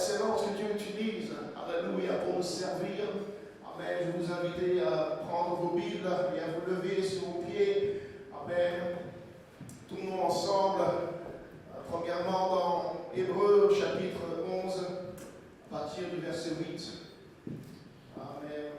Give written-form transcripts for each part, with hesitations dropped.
excellence que Dieu utilise, alléluia, pour nous servir. Amen. Je vous invite à prendre vos Bibles et à vous lever sur vos pieds. Amen. Tournons ensemble, premièrement dans Hébreux chapitre 11, à partir du verset 8. Amen.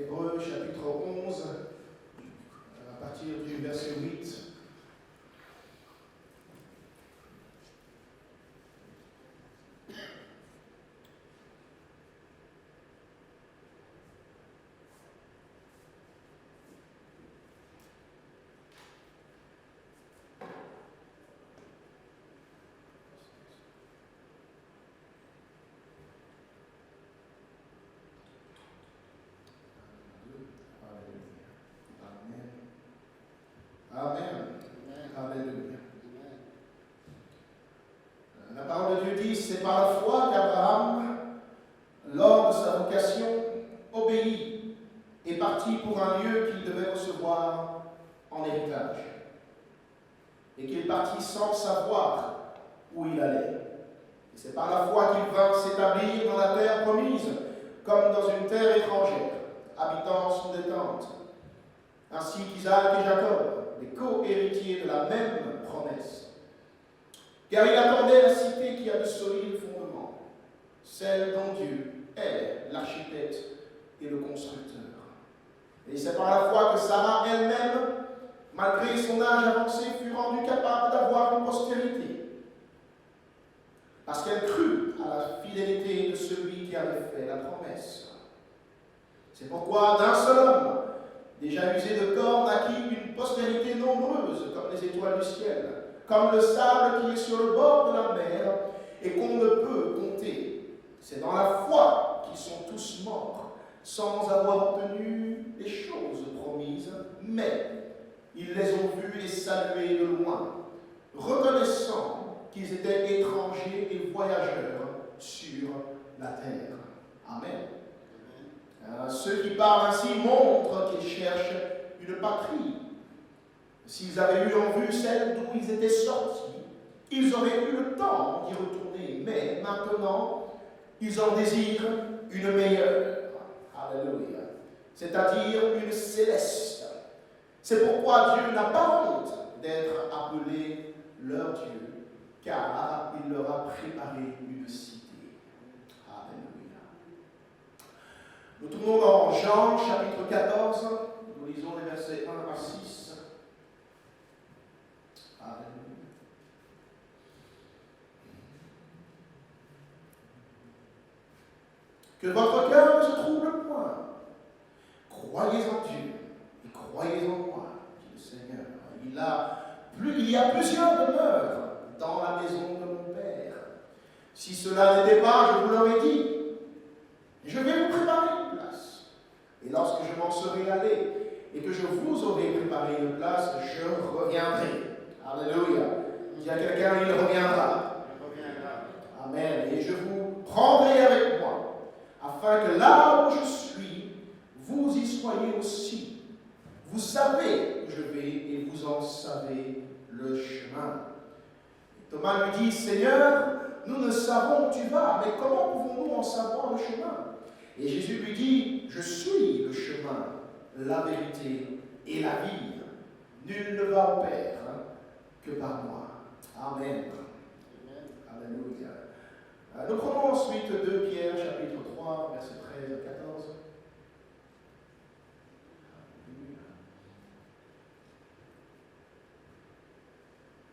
Hébreux chapitre 11, à partir du verset 8. Amen. Alléluia. La parole de Dieu dit, c'est par la foi qu'Abraham, lors de sa vocation, obéit et partit pour un lieu qu'il devait recevoir en héritage. Et qu'il partit sans savoir où il allait. Et c'est par la foi qu'il vint s'établir dans la terre promise, comme dans une terre étrangère, habitant sous des tentes, ainsi qu'Isaac et Jacob, les co-héritiers de la même promesse. Car il attendait la cité qui a de solides fondements, celle dont Dieu est l'architecte et le constructeur. Et c'est par la foi que Sarah elle-même, malgré son âge avancé, fut rendue capable d'avoir une postérité, parce qu'elle crut à la fidélité de celui qui avait fait la promesse. C'est pourquoi d'un seul homme, déjà usé de corps, naquit une postérité nombreuse comme les étoiles du ciel, comme le sable qui est sur le bord de la mer et qu'on ne peut compter. C'est dans la foi qu'ils sont tous morts, sans avoir obtenu les choses promises, mais ils les ont vus et salués de loin, reconnaissant qu'ils étaient étrangers et voyageurs sur la terre. Amen. Ceux qui parlent ainsi montrent qu'ils cherchent une patrie. S'ils avaient eu en vue celle d'où ils étaient sortis, ils auraient eu le temps d'y retourner. Mais maintenant, ils en désirent une meilleure. Alléluia. C'est-à-dire une céleste. C'est pourquoi Dieu n'a pas honte d'être appelé leur Dieu, car il leur a préparé une cité. Nous tournons dans Jean, chapitre 14, nous lisons les versets 1 à 6. Alléluia. Que votre cœur ne se trouble point. Croyez en Dieu et croyez en moi, dit le Seigneur. Il y a plusieurs demeures dans la maison de mon Père. Si cela n'était pas, je vous l'aurais dit. Je vais vous préparer une place. Et lorsque je m'en serai allé et que je vous aurai préparé une place, je reviendrai. Alléluia. Il y a quelqu'un, il reviendra. Amen. Et je vous prendrai avec moi, afin que là où je suis, vous y soyez aussi. Vous savez où je vais et vous en savez le chemin. Et Thomas lui dit, Seigneur, nous ne savons où tu vas, mais comment pouvons-nous en savoir le chemin? Et Jésus lui dit, je suis le chemin, la vérité et la vie. Nul ne va au Père que par moi. Amen. Alléluia. Nous prenons ensuite 2 Pierre, chapitre 3, versets 13 à 14.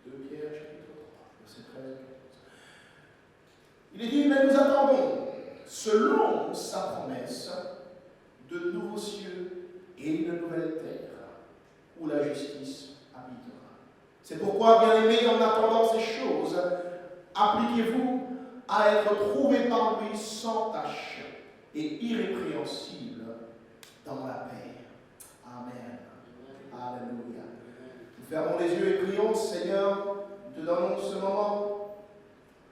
2 Pierre, chapitre 3, versets 13 à 14. Il est dit, mais nous attendons, selon sa promesse, de nouveaux cieux et une nouvelle terre, où la justice habitera. C'est pourquoi, bien-aimés, en attendant ces choses, appliquez-vous à être trouvés par lui sans tache et irrépréhensible dans la paix. Amen. Alléluia. Nous fermons les yeux et prions, Seigneur, nous te donnons ce moment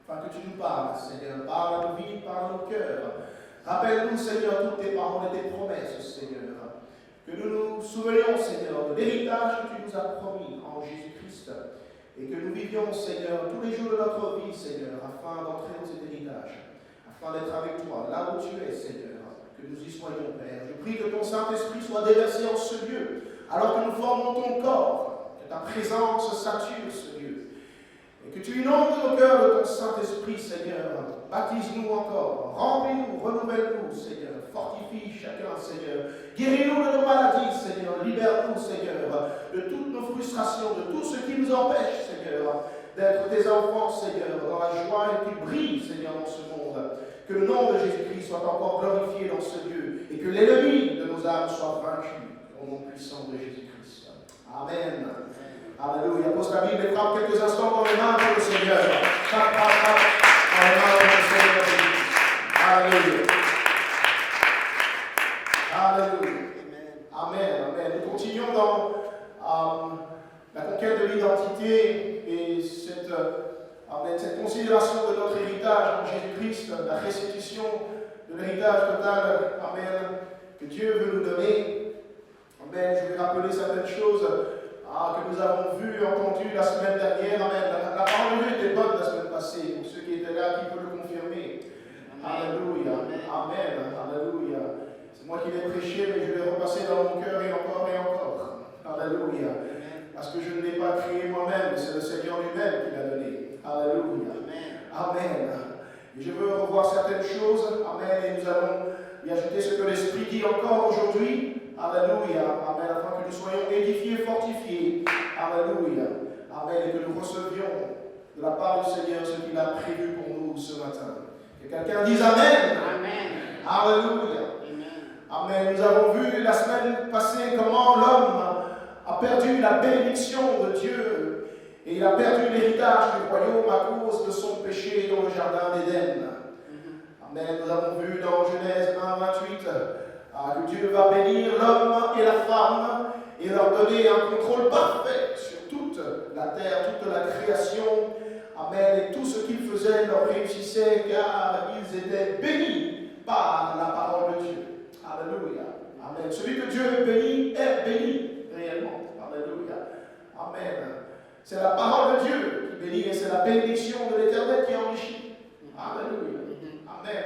afin que tu nous parles, Seigneur. Parle à nos vies, parle à nos cœurs. Rappelle-nous, Seigneur, toutes tes paroles et tes promesses, Seigneur. Que nous nous souvenions, Seigneur, de l'héritage que tu nous as promis en Jésus-Christ. Et que nous vivions, Seigneur, tous les jours de notre vie, Seigneur, afin d'entrer dans cet héritage, afin d'être avec toi, là où tu es, Seigneur, que nous y soyons, Père. Je prie que ton Saint-Esprit soit déversé en ce lieu, alors que nous formons ton corps, que ta présence sature ce lieu, et que tu inondes nos cœurs de ton Saint-Esprit, Seigneur. Baptise-nous encore, remplis-nous, renouvelle-nous, Seigneur, fortifie chacun, Seigneur. Guéris-nous de nos maladies, Seigneur, libère-nous, Seigneur, de toutes nos frustrations, de tout ce qui nous empêche, Seigneur, d'être tes enfants, Seigneur, dans la joie et qui brille, Seigneur, dans ce monde. Que le nom de Jésus-Christ soit encore glorifié dans ce lieu et que l'ennemi de nos âmes soit vaincu au nom puissant de Jésus-Christ. Amen. Alléluia. Pose ta Bible et frappe quelques instants dans les mains pour le Seigneur. Frappe dans les mains pour le Seigneur Jésus. Alléluia. Alléluia. Amen. Amen. Nous continuons dans la conquête de l'identité et cette considération de notre héritage en Jésus-Christ, la restitution de l'héritage total, amen, que Dieu veut nous donner. Amen. Je vais rappeler certaines choses que nous avons vues et entendues la semaine dernière. Amen. La parole de Dieu était bonne la semaine passée, pour ceux qui étaient là, qui peuvent le confirmer. Alléluia. Amen. Alléluia. C'est moi qui l'ai prêché, mais je l'ai repassé dans mon cœur et encore et encore. Alléluia. Parce que je ne l'ai pas créé moi-même, c'est le Seigneur lui-même qui l'a donné. Alléluia. Amen. Et je veux revoir certaines choses. Amen. Et nous allons y ajouter ce que l'Esprit dit encore aujourd'hui. Alléluia. Amen. Afin que nous soyons édifiés, fortifiés. Alléluia. Amen. Et que nous recevions de la part du Seigneur ce qu'il a prévu pour nous ce matin. Que quelqu'un dise Amen. Amen. Alléluia. Amen. Nous avons vu la semaine passée comment l'homme a perdu la bénédiction de Dieu et il a perdu l'héritage du royaume à cause de son péché dans le jardin d'Éden. Amen. Nous avons vu dans Genèse 1:28 que Dieu va bénir l'homme et la femme et leur donner un contrôle parfait sur toute la terre, toute la création. Amen. Et tout ce qu'ils faisaient leur réussissait car ils étaient bénis par la parole de Dieu. Alléluia. Amen. Celui que Dieu bénit est béni réellement. Alléluia. Amen. C'est la parole de Dieu qui bénit et c'est la bénédiction de l'Éternel qui enrichit. Alléluia. Amen.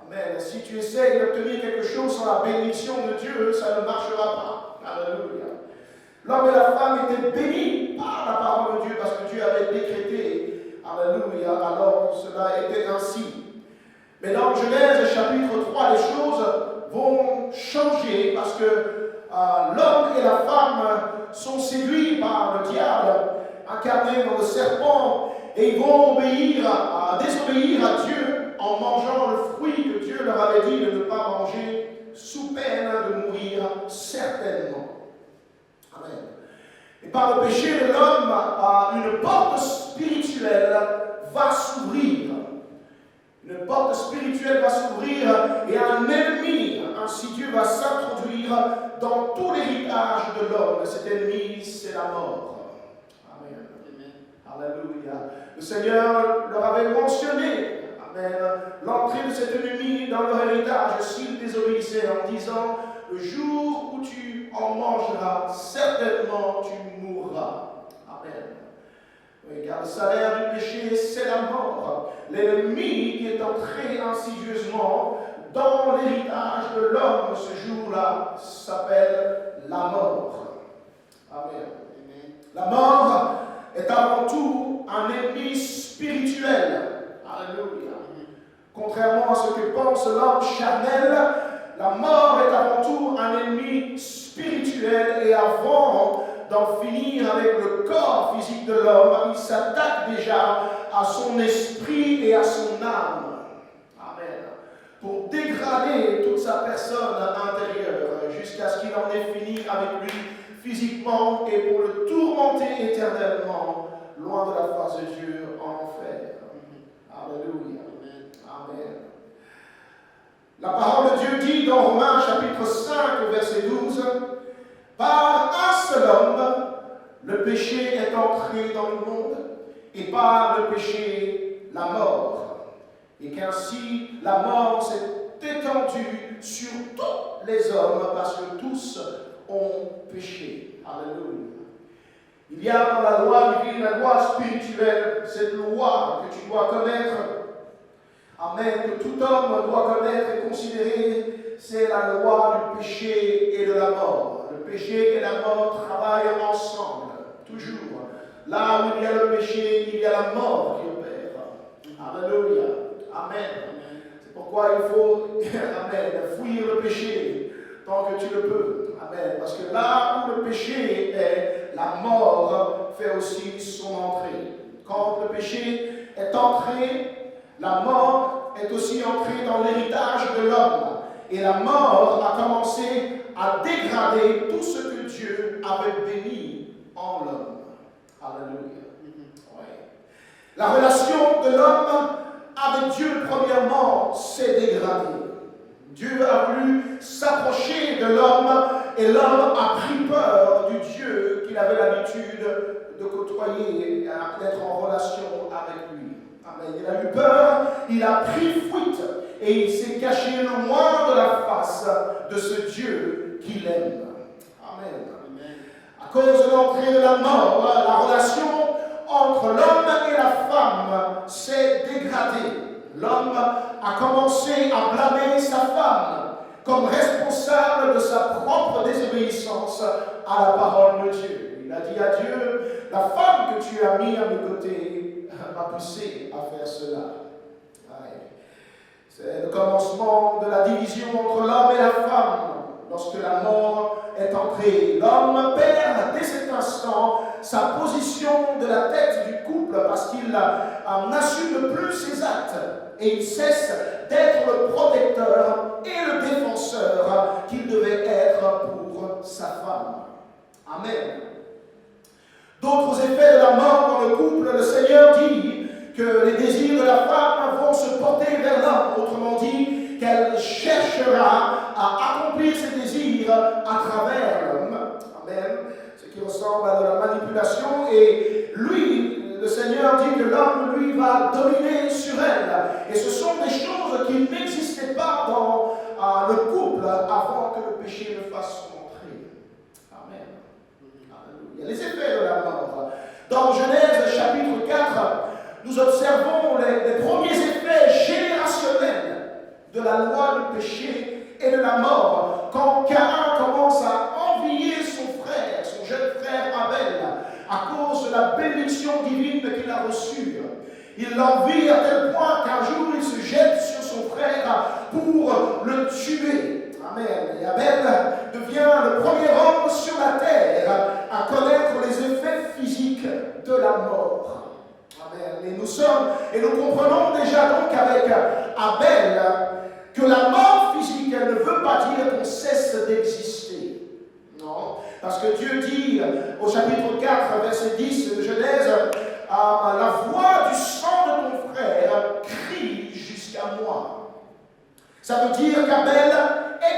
Amen. Si tu essaies d'obtenir quelque chose sans la bénédiction de Dieu, ça ne marchera pas. Alléluia. L'homme et la femme étaient bénis par la parole de Dieu parce que Dieu avait décrété. Alléluia. Alors cela était ainsi. Mais dans Genèse chapitre 3, les choses vont changer parce que l'homme et la femme sont séduits par le diable, incarné dans le serpent, et ils vont désobéir à Dieu en mangeant le fruit que Dieu leur avait dit de ne pas manger, sous peine de mourir certainement. Amen. Et par le péché de l'homme, une porte spirituelle va s'ouvrir. Une porte spirituelle va s'ouvrir et un ennemi insidieux va s'introduire dans tout l'héritage de l'homme. Cet ennemi, c'est la mort. Amen. Alléluia. Le Seigneur leur avait mentionné, amen, l'entrée de cet ennemi dans leur héritage s'ils désobéissaient en disant: le jour où tu en mangeras, certainement tu mourras. Amen. Oui, car le salaire du péché, c'est la mort. L'ennemi qui est entré insidieusement dans l'héritage de l'homme ce jour-là s'appelle la mort. Amen. La mort est avant tout un ennemi spirituel. Alléluia. Contrairement à ce que pense l'homme charnel, la mort est avant tout un ennemi spirituel et avant d'en finir avec le corps physique de l'homme, il s'attaque déjà à son esprit et à son âme. Amen. Pour dégrader toute sa personne intérieure jusqu'à ce qu'il en ait fini avec lui physiquement et pour le tourmenter éternellement loin de la face de Dieu en enfer. Alléluia. Amen. La parole de Dieu dit dans Romains chapitre 5 verset 12: par un seul homme, le péché est entré dans le monde, et par le péché, la mort, et qu'ainsi la mort s'est étendue sur tous les hommes parce que tous ont péché. Alléluia. Il y a dans la loi divine, la loi spirituelle, cette loi que tu dois connaître, amen, que tout homme doit connaître et considérer, c'est la loi du péché et de la mort. Le péché et la mort travaillent ensemble, toujours. Là où il y a le péché, il y a la mort qui opère. Alléluia. Amen. C'est pourquoi il faut, amen, fuir le péché tant que tu le peux. Amen. Parce que là où le péché est, la mort fait aussi son entrée. Quand le péché est entré, la mort est aussi entrée dans l'héritage de l'homme. Et la mort a commencé à dégrader tout ce que Dieu avait béni en l'homme. Alléluia. Ouais. La relation de l'homme avec Dieu, premièrement, s'est dégradée. Dieu a voulu s'approcher de l'homme et l'homme a pris peur du Dieu qu'il avait l'habitude de côtoyer, d'être en relation avec lui. Amen. Il a eu peur, il a pris fuite et il s'est caché loin de la face de ce Dieu qu'il aime. Amen. À cause de l'entrée de la mort, la relation entre l'homme et la femme s'est dégradée. L'homme a commencé à blâmer sa femme comme responsable de sa propre désobéissance à la parole de Dieu. Il a dit à Dieu, la femme que tu as mis à mes côtés m'a poussé à faire cela. C'est le commencement de la division entre l'homme et la femme. Lorsque la mort est entrée, l'homme perd dès cet instant sa position de la tête du couple parce qu'il n'assume plus ses actes et il cesse d'être le protecteur et le défenseur qu'il devait être pour sa femme. Amen. D'autres effets de la mort dans le couple, le Seigneur dit que les désirs de la femme vont se porter vers l'homme, autrement dit, qu'elle cherchera à accomplir ses désirs à travers l'homme. Amen. Ce qui ressemble à de la manipulation. Et lui, le Seigneur dit que l'homme, lui, va dominer sur elle. Et ce sont des choses qui n'existaient pas dans le couple avant que le péché ne fasse son entrée. Amen. Alléluia. Les effets de la mort. Dans Genèse chapitre 4, nous observons les premiers effets générationnels de la loi du péché et de la mort. Quand Caïn commence à envier son frère, son jeune frère Abel, à cause de la bénédiction divine qu'il a reçue. Il l'envie à tel point qu'un jour il se jette sur son frère pour le tuer. Amen. Et Abel devient le premier homme sur la terre à connaître les effets physiques de la mort. Amen. Et nous comprenons déjà donc avec Abel que la mort physique, elle ne veut pas dire qu'on cesse d'exister. Non. Parce que Dieu dit au chapitre 4, verset 10 de Genèse, la voix du sang de ton frère crie jusqu'à moi. Ça veut dire qu'Abel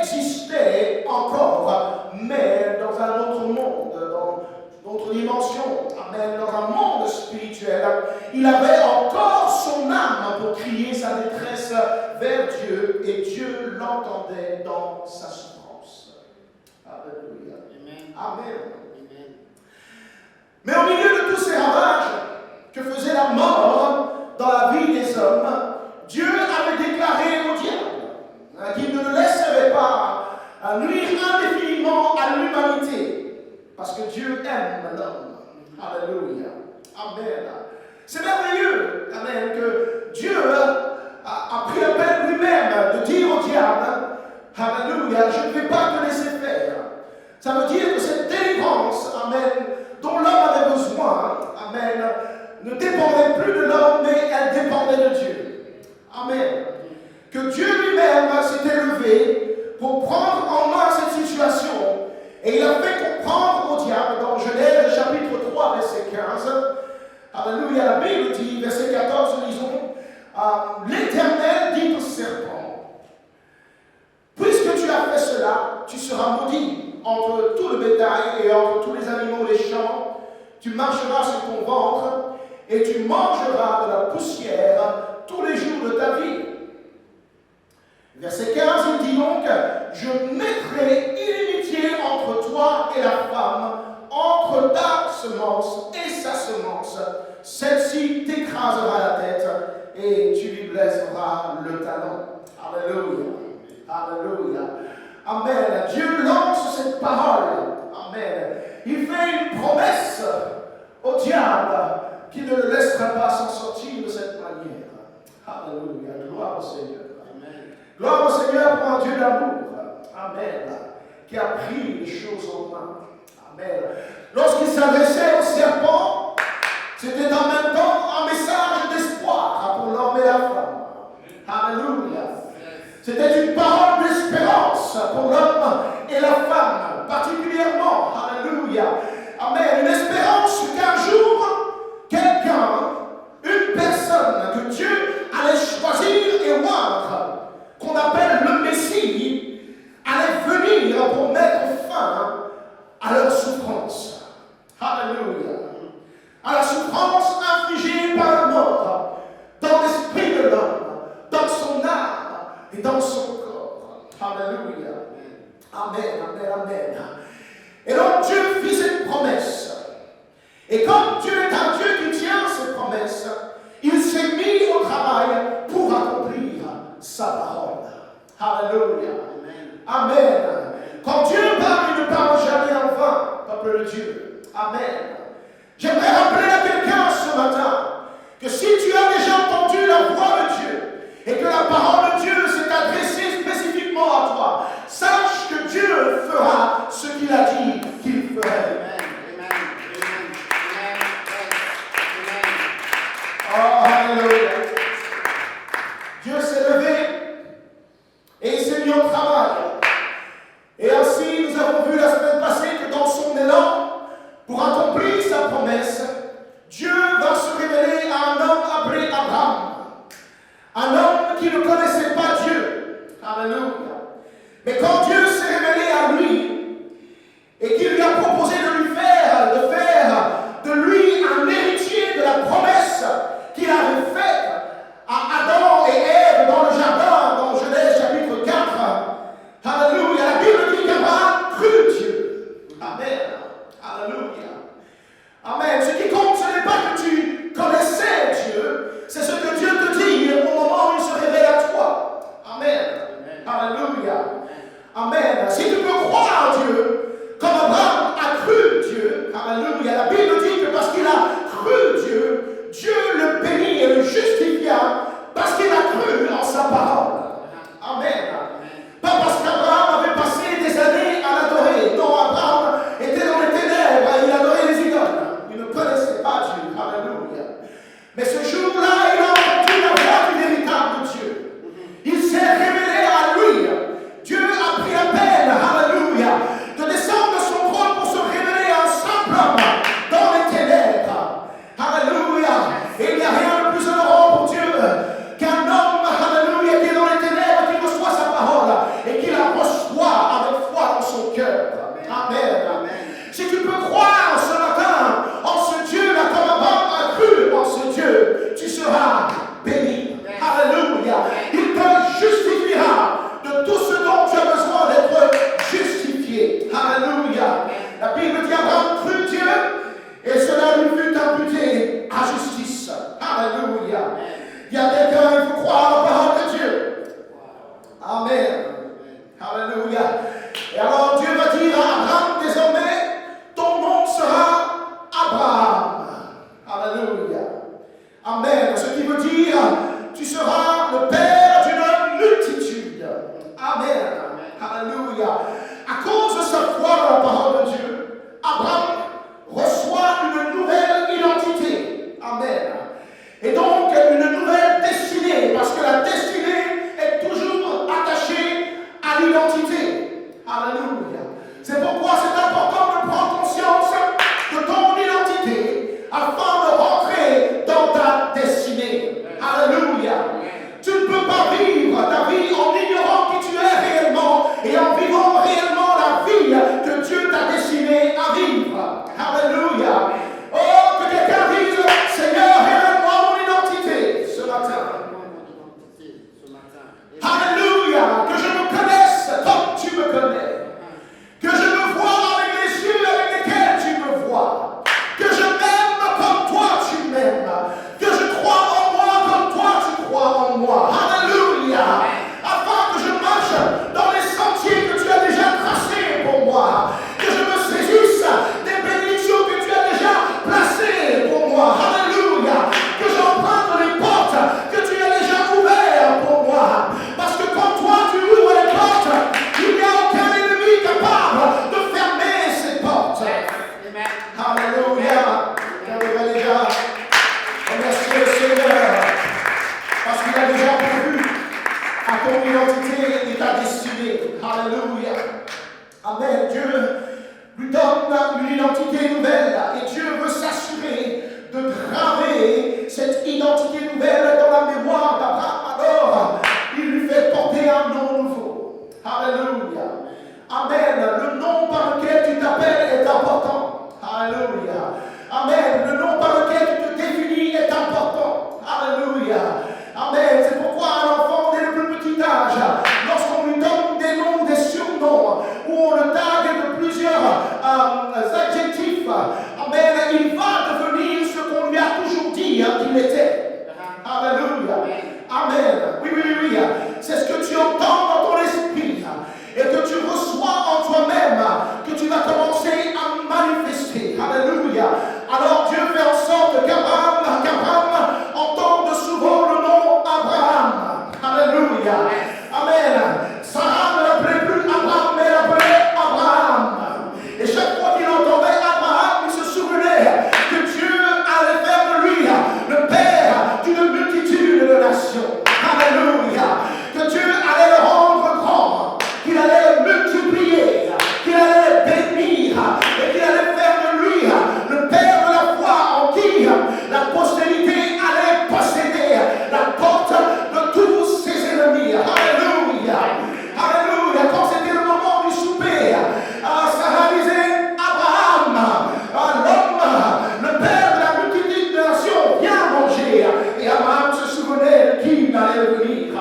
existait encore, mais dans un autre monde, dans une autre dimension, amen, dans un monde spirituel. Il avait encore son âme pour crier sa détresse vers Dieu, et Dieu l'entendait dans sa souffrance. Alléluia. Amen. Amen. Amen. Mais au milieu de tous ces ravages que faisait la mort dans la vie des hommes, Dieu avait déclaré au diable qu'il ne le laisserait pas nuire indéfiniment à l'humanité, parce que Dieu aime l'homme. Alléluia. Amen. C'est merveilleux, amen, que Dieu a pris la peine lui-même de dire au diable, alléluia, je ne vais pas te laisser faire. Ça veut dire que cette délivrance, amen, dont l'homme avait besoin, amen, ne dépendait plus de l'homme, mais elle dépendait de Dieu. Amen. Que Dieu lui-même s'était levé pour prendre en main cette situation. Et il a fait comprendre au diable dans Genèse chapitre 3, verset 15. Alléluia, la Bible dit, verset 14, lisons, l'Éternel dit au serpent, puisque tu as fait cela, tu seras maudit entre tout le bétail et entre tous les animaux des champs. Tu marcheras sur ton ventre et tu mangeras de la poussière Verset 15, il dit donc, je mettrai inimitié entre toi et la femme, entre ta semence et sa semence. Celle-ci t'écrasera la tête et tu lui blesseras le talon. Alléluia. Alléluia. Amen. Dieu lance cette parole. Amen. Il fait une promesse au diable qu'il ne le laissera pas s'en sortir de cette manière. Alléluia. Gloire au Seigneur. Amen. Gloire au Seigneur pour un Dieu d'amour. Amen. Qui a pris les choses en main. Amen. Lorsqu'il s'adressait au serpent, c'était en même temps un message d'espoir pour l'homme et la femme. Alléluia. C'était une parole d'espérance pour l'homme et la femme, particulièrement. Alléluia. Amen. Une espérance qu'un jour, quelqu'un, une personne que Dieu allait choisir et oindre, qu'on appelle le Messie, allait venir pour mettre fin à leur souffrance. Alléluia. À la souffrance infligée par la mort dans l'esprit de l'homme, dans son âme et dans son corps. Alléluia. Amen, amen, amen. Et donc Dieu fit cette promesse. Et comme Dieu est un Dieu qui tient ses promesses, il s'est mis au travail pour accomplir sa parole. Alléluia. Amen. Quand Dieu parle, il ne parle jamais en vain, peuple de Dieu. Amen. J'aimerais rappeler à quelqu'un ce matin que si tu as déjà entendu la voix de Dieu et que la parole de Dieu s'est adressée spécifiquement à toi, sache que Dieu fera ce qu'il a dit qu'il ferait. Oh, alléluia. Dieu s'est levé et il s'est mis au travail. Et ainsi, nous avons vu la semaine passée que dans son élan, pour accomplir sa promesse, Dieu va se révéler à un homme appelé Abraham. Un homme qui ne connaissait pas Dieu. Alléluia. Mais quand Dieu s'est révélé à lui et qu'il lui a proposé de faire de lui un héritier de la promesse qu'il avait faite à Adam et Ève dans le jardin, dans Genèse chapitre 4. Alléluia. La Bible dit qu'Abraham crut Dieu. Amen. Alléluia. Amen. Ce qui compte, ce n'est pas que tu connaissais Dieu, c'est ce que Dieu te dit au moment où il se révèle à toi. Amen. Alléluia. Amen. Si tu peux croire en Dieu, comme Abraham ton identité et ta destinée. Alléluia. Amen. Dieu lui donne une identité nouvelle et Dieu veut s'assurer de graver cette identité nouvelle dans la mémoire d'Abraham. Alors, il lui fait porter un nom nouveau. Alléluia. Amen. Le nom par lequel tu t'appelles est important. Alléluia. Amen. Le nom par lequel tu te définis est important. Alléluia. Amen. C'est pourquoi un enfant, dès le plus petit âge, lorsqu'on lui donne des noms, des surnoms, où on le tague de plusieurs adjectifs, amen, il va devenir ce qu'on lui a toujours dit qu'il était. Alléluia. Amen. Oui, oui, oui, oui. C'est ce que tu entends dans ton esprit et que tu reçois en toi-même, que tu vas commencer à manifester. Alléluia. Alors Dieu fait en sorte qu'Abraham entende souvent le nom Abraham. Alléluia. Amen. Sarah ne l'appelait plus Abraham, mais l'appelait Abraham. Et chaque fois qu'il entendait Abraham, il se souvenait que Dieu allait faire de lui le père d'une multitude de nations. Alléluia. Que Dieu allait le rendre grand, qu'il allait le multiplier, qu'il allait le bénir et qu'il allait faire de lui le père de la foi en qui la postérité allait posséder la porte de tous ses ennemis. Alléluia. Alléluia. Quand c'était le moment du souper, Sarah disait Abraham, l'homme, le père de la multitude de nations, viens manger. Et Abraham se souvenait de qui il allait venir.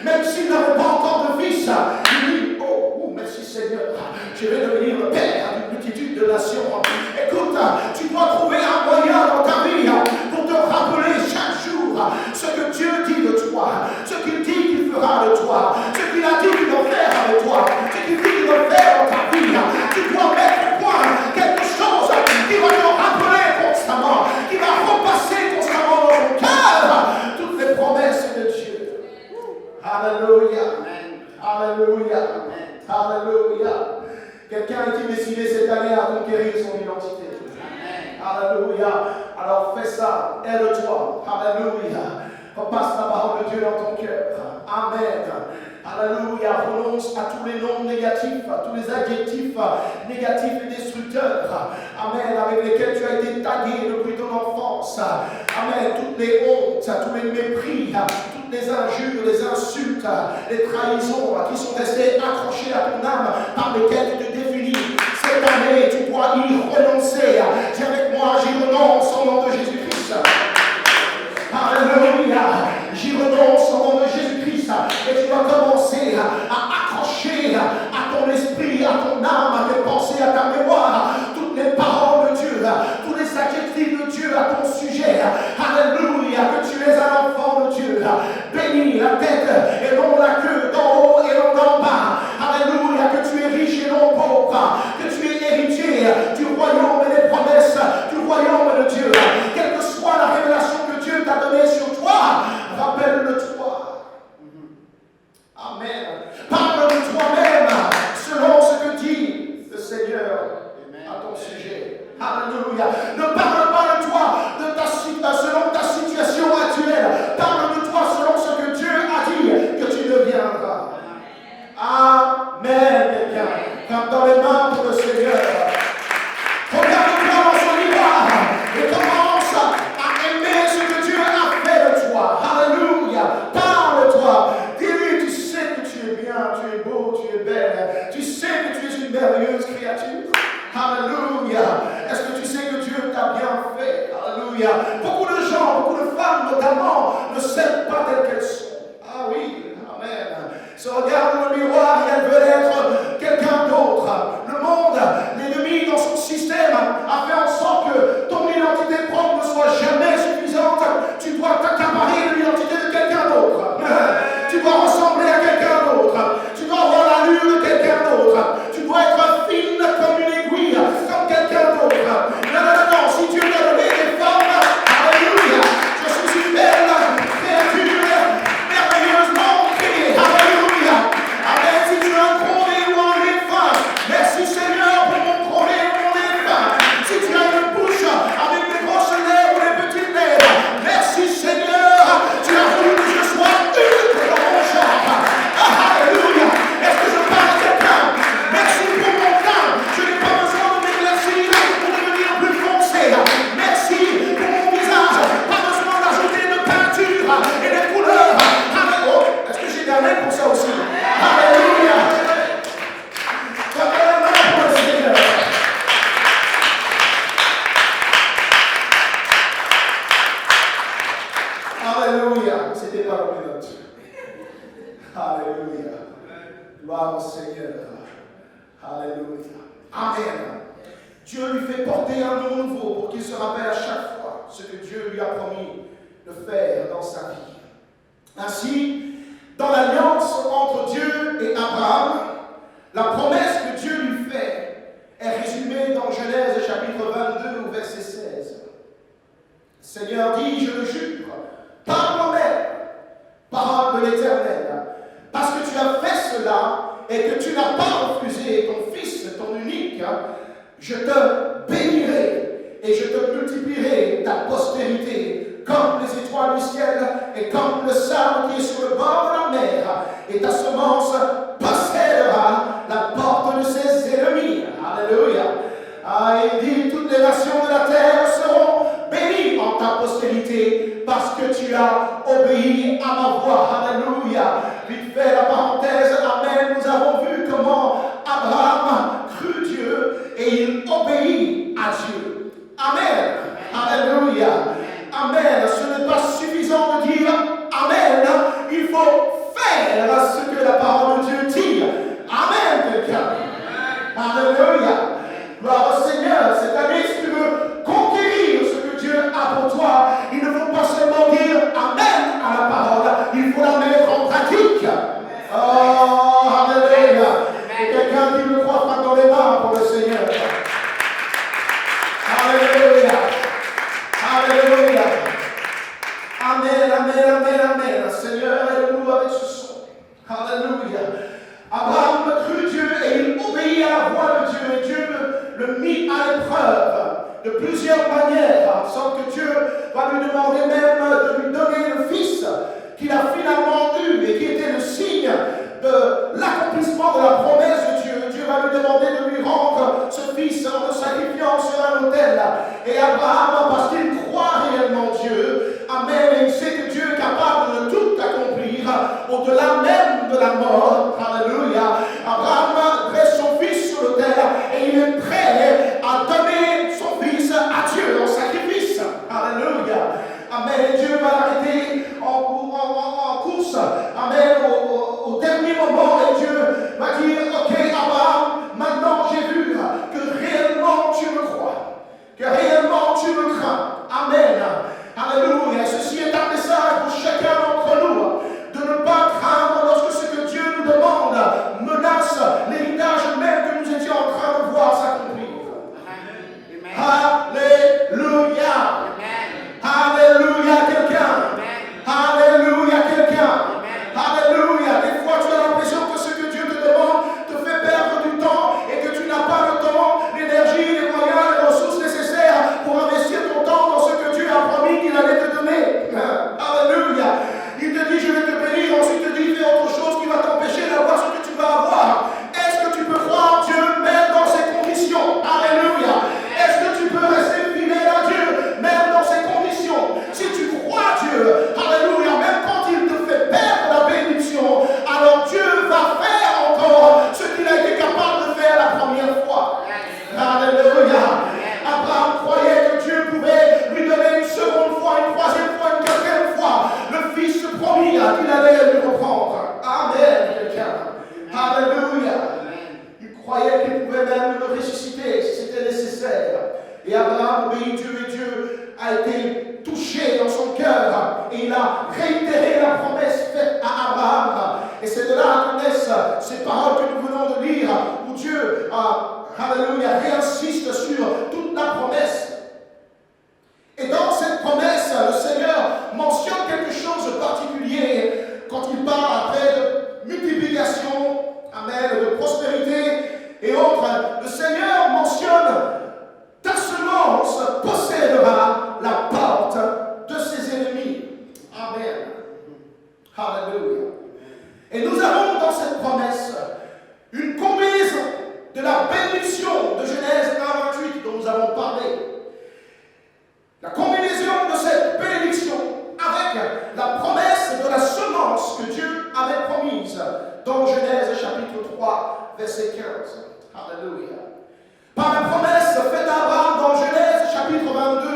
Même s'il n'avait pas encore de fils, il dit oh, merci Seigneur, je vais devenir le père d'une multitude de nations. Écoute, tu dois trouver un moyen dans ta vie pour te rappeler chaque jour ce que Dieu dit de toi, ce qu'il dit qu'il fera de toi, ce qu'il a dit qu'il va faire avec toi, ce qu'il dit qu'il va faire dans ta vie. Tu dois mettre au point quelque chose qui va te rappeler constamment, qui va repasser constamment dans ton cœur toutes les promesses de Dieu. Alléluia. Alléluia. Alléluia. Quelqu'un est-il décidé cette année à conquérir son identité? Alléluia. Alors fais ça. Aide-toi. Alléluia. Repasse la parole de Dieu dans ton cœur. Amen. Alléluia. Renonce à tous les noms négatifs, à tous les adjectifs négatifs et destructeurs. Amen. Avec lesquels tu as été tagué depuis ton enfance. Amen. Toutes les hontes, tous les mépris, toutes les injures, les insultes, les trahisons qui sont restées accrochées à ton âme par lesquelles tu te définis. Cette année, tu dois y renoncer. Dis avec moi, j'y renonce au nom de Jésus-Christ. Alléluia. J'y renonce au nom de Jésus-Christ. Et tu dois commencer à accrocher à ton esprit, à ton âme, à tes pensées, à ta mémoire, toutes les paroles de Dieu, tous les adjectifs de Dieu à ton sujet. Alléluia. Que tu es un enfant de Dieu. Béni la tête et non la queue, d'en haut et non d'en bas. Alléluia. Que tu es riche et non pauvre. Que tu es héritier du royaume et des promesses du royaume de Dieu. Quelle que soit la révélation que Dieu t'a donnée sur toi, rappelle-le-toi. Amen. Parle de toi-même selon ce que dit le Seigneur à ton sujet. Alléluia. Ne parle pas de toi selon ta situation actuelle. Parle de toi selon ce que Dieu a dit que tu deviendras. Amen. Quelqu'un frappe dans les mains pour le Seigneur. Regarde-toi dans son miroir et commence à aimer ce que Dieu a fait de toi. Alléluia. Parle-toi. Dis-lui, tu sais que tu es bien, tu es beau, tu es belle. Tu sais que tu es une merveilleuse créature. Alléluia. Est-ce que tu sais que Dieu t'a bien fait? Alléluia. Beaucoup de gens, beaucoup de femmes notamment, ne s'aiment pas telles qu'elles sont. Ah oui, amen. Se regardent dans le miroir et elles veulent être quelqu'un d'autre. Le monde, l'ennemi dans son système, a fait en sorte que ton identité propre ne soit jamais suffisante. Tu dois t'accaparer de l'identité de quelqu'un d'autre. Tu dois ressembler à quelqu'un d'autre. Tu dois avoir l'allure de quelqu'un d'autre. Tu dois être fine comme une aiguille, comme quelqu'un d'autre. Non, non, non, non. Si Dieu t'a donné des femmes, alléluia, je suis une belle créature, merveilleusement créée. Alléluia. Amen. Si tu as un gros nez ou un nez fin, ça aussi. Alléluia. Frappez la main pour le Seigneur. Alléluia. C'était pas le note. Alléluia. Gloire au Seigneur. Alléluia. Amen. Dieu lui fait porter un nom nouveau pour qu'il se rappelle à chaque fois ce que Dieu lui a promis de faire dans sa vie. Ainsi, dans l'alliance entre Dieu et Abraham, la promesse que Dieu lui fait est résumée dans Genèse chapitre 22 au verset 16. Le Seigneur dit, je le jure, par moi-même, parole de l'Éternel, parce que tu as fait cela et que tu n'as pas refusé ton fils, ton unique, je te bénirai et je te multiplierai ta postérité comme les étoiles du ciel et comme le sable qui est sur le bord de la mer, et ta semence possédera la porte de ses ennemis. Alléluia. Ah, il dit, toutes les nations de la terre seront bénies en ta postérité parce que tu as obéi à ma voix. Alléluia. Vite fait la parenthèse, amen. Nous avons vu comment Abraham crut Dieu et il obéit à Dieu. Amen. Alléluia. Amen. Ce n'est pas suffisant de dire amen. Il faut faire ce que la parole de Dieu dit. Amen, quelqu'un. Alléluia. Gloire au Seigneur. C'est-à-dire, si tu veux conquérir ce que Dieu a pour toi, il ne faut pas seulement dire amen à la parole, il faut la mettre en pratique. Oh, alléluia. Et quelqu'un qui me croit pas dans les mains pour le Seigneur. Alléluia. Alléluia. Amen, amen, amen, amen. Seigneur, aide-nous avec ce son. Alléluia. Abraham crut Dieu et il obéit à la voix de Dieu. Et Dieu le mit à l'épreuve de plusieurs manières, sans que Dieu va lui demander même de lui donner le fils qu'il a finalement eu et qui était le signe de l'accomplissement de la promesse de Dieu. Dieu va lui demander de lui rendre ce fils en le sacrifiant sur un autel. Et Abraham, parce qu'il croit réellement Dieu, amen, et il sait que Dieu est capable de tout accomplir au-delà même de la mort. Alléluia. Abraham dresse son fils sur l'autel et il est prêt à donner son fils à Dieu en sacrifice. Alléluia. Amen. Et Dieu va l'arrêter en course. Amen. Au dernier moment, et Dieu va dire, ok Abraham, maintenant j'ai vu que réellement tu me crois, que réellement tu me crains. Amen. Alléluia. Ceci est un message pour chacun d'entre nous, de ne pas craindre lorsque ce que Dieu nous demande menace l'héritage même que nous étions en train de voir s'accomplir. Alléluia. Alléluia, quelqu'un. Alléluia, quelqu'un. Alléluia. Des fois, tu as l'impression que ce que Dieu te demande te fait perdre du temps et que tu n'as pas le temps, l'énergie, les moyens, les ressources nécessaires pour investir ton temps dans ce que Dieu a promis qu'il allait te donner. Alléluia. Il te dit, je vais te bénir. Ensuite, il te dit, fais autre chose qui va t'empêcher d'avoir ce que tu vas avoir. Est-ce que tu peux croire en Dieu même dans ces conditions? Alléluia. Est-ce que tu peux rester fidèle à Dieu même dans ces conditions? Si tu crois Dieu, alléluia, même quand il te fait perdre la bénédiction, alors Dieu va faire encore ce qu'il a été capable de faire la première fois. Alléluia. Abraham croyait que Dieu pouvait lui donner une seconde fois, une troisième fois, une quatrième fois le fils promis qu'il allait lui reprendre. Amen, quelqu'un. Alléluia. Il croyait qu'il pouvait même le ressusciter si c'était nécessaire. Et Abraham obéit Dieu et Dieu a été touché dans son cœur et il a réitéré la promesse faite à Abraham. Et c'est de là que naissent ces paroles que nous venons de lire où Dieu, alléluia, réinsiste sur toute la promesse. Et dans cette promesse, le Seigneur mentionne quelque chose de particulier quand il parle après de multiplication, amen, de prospérité et autres. Le Seigneur mentionne ta semence possédera la porte de ses ennemis. Amen. Alléluia. Et nous avons dans cette promesse une combinaison de la bénédiction de Genèse 1:28 dont nous avons parlé. La combinaison de cette bénédiction avec la promesse de la semence que Dieu avait promise 3, verset 15. Alléluia. Par la promesse faite à Abraham dans Genèse chapitre 22,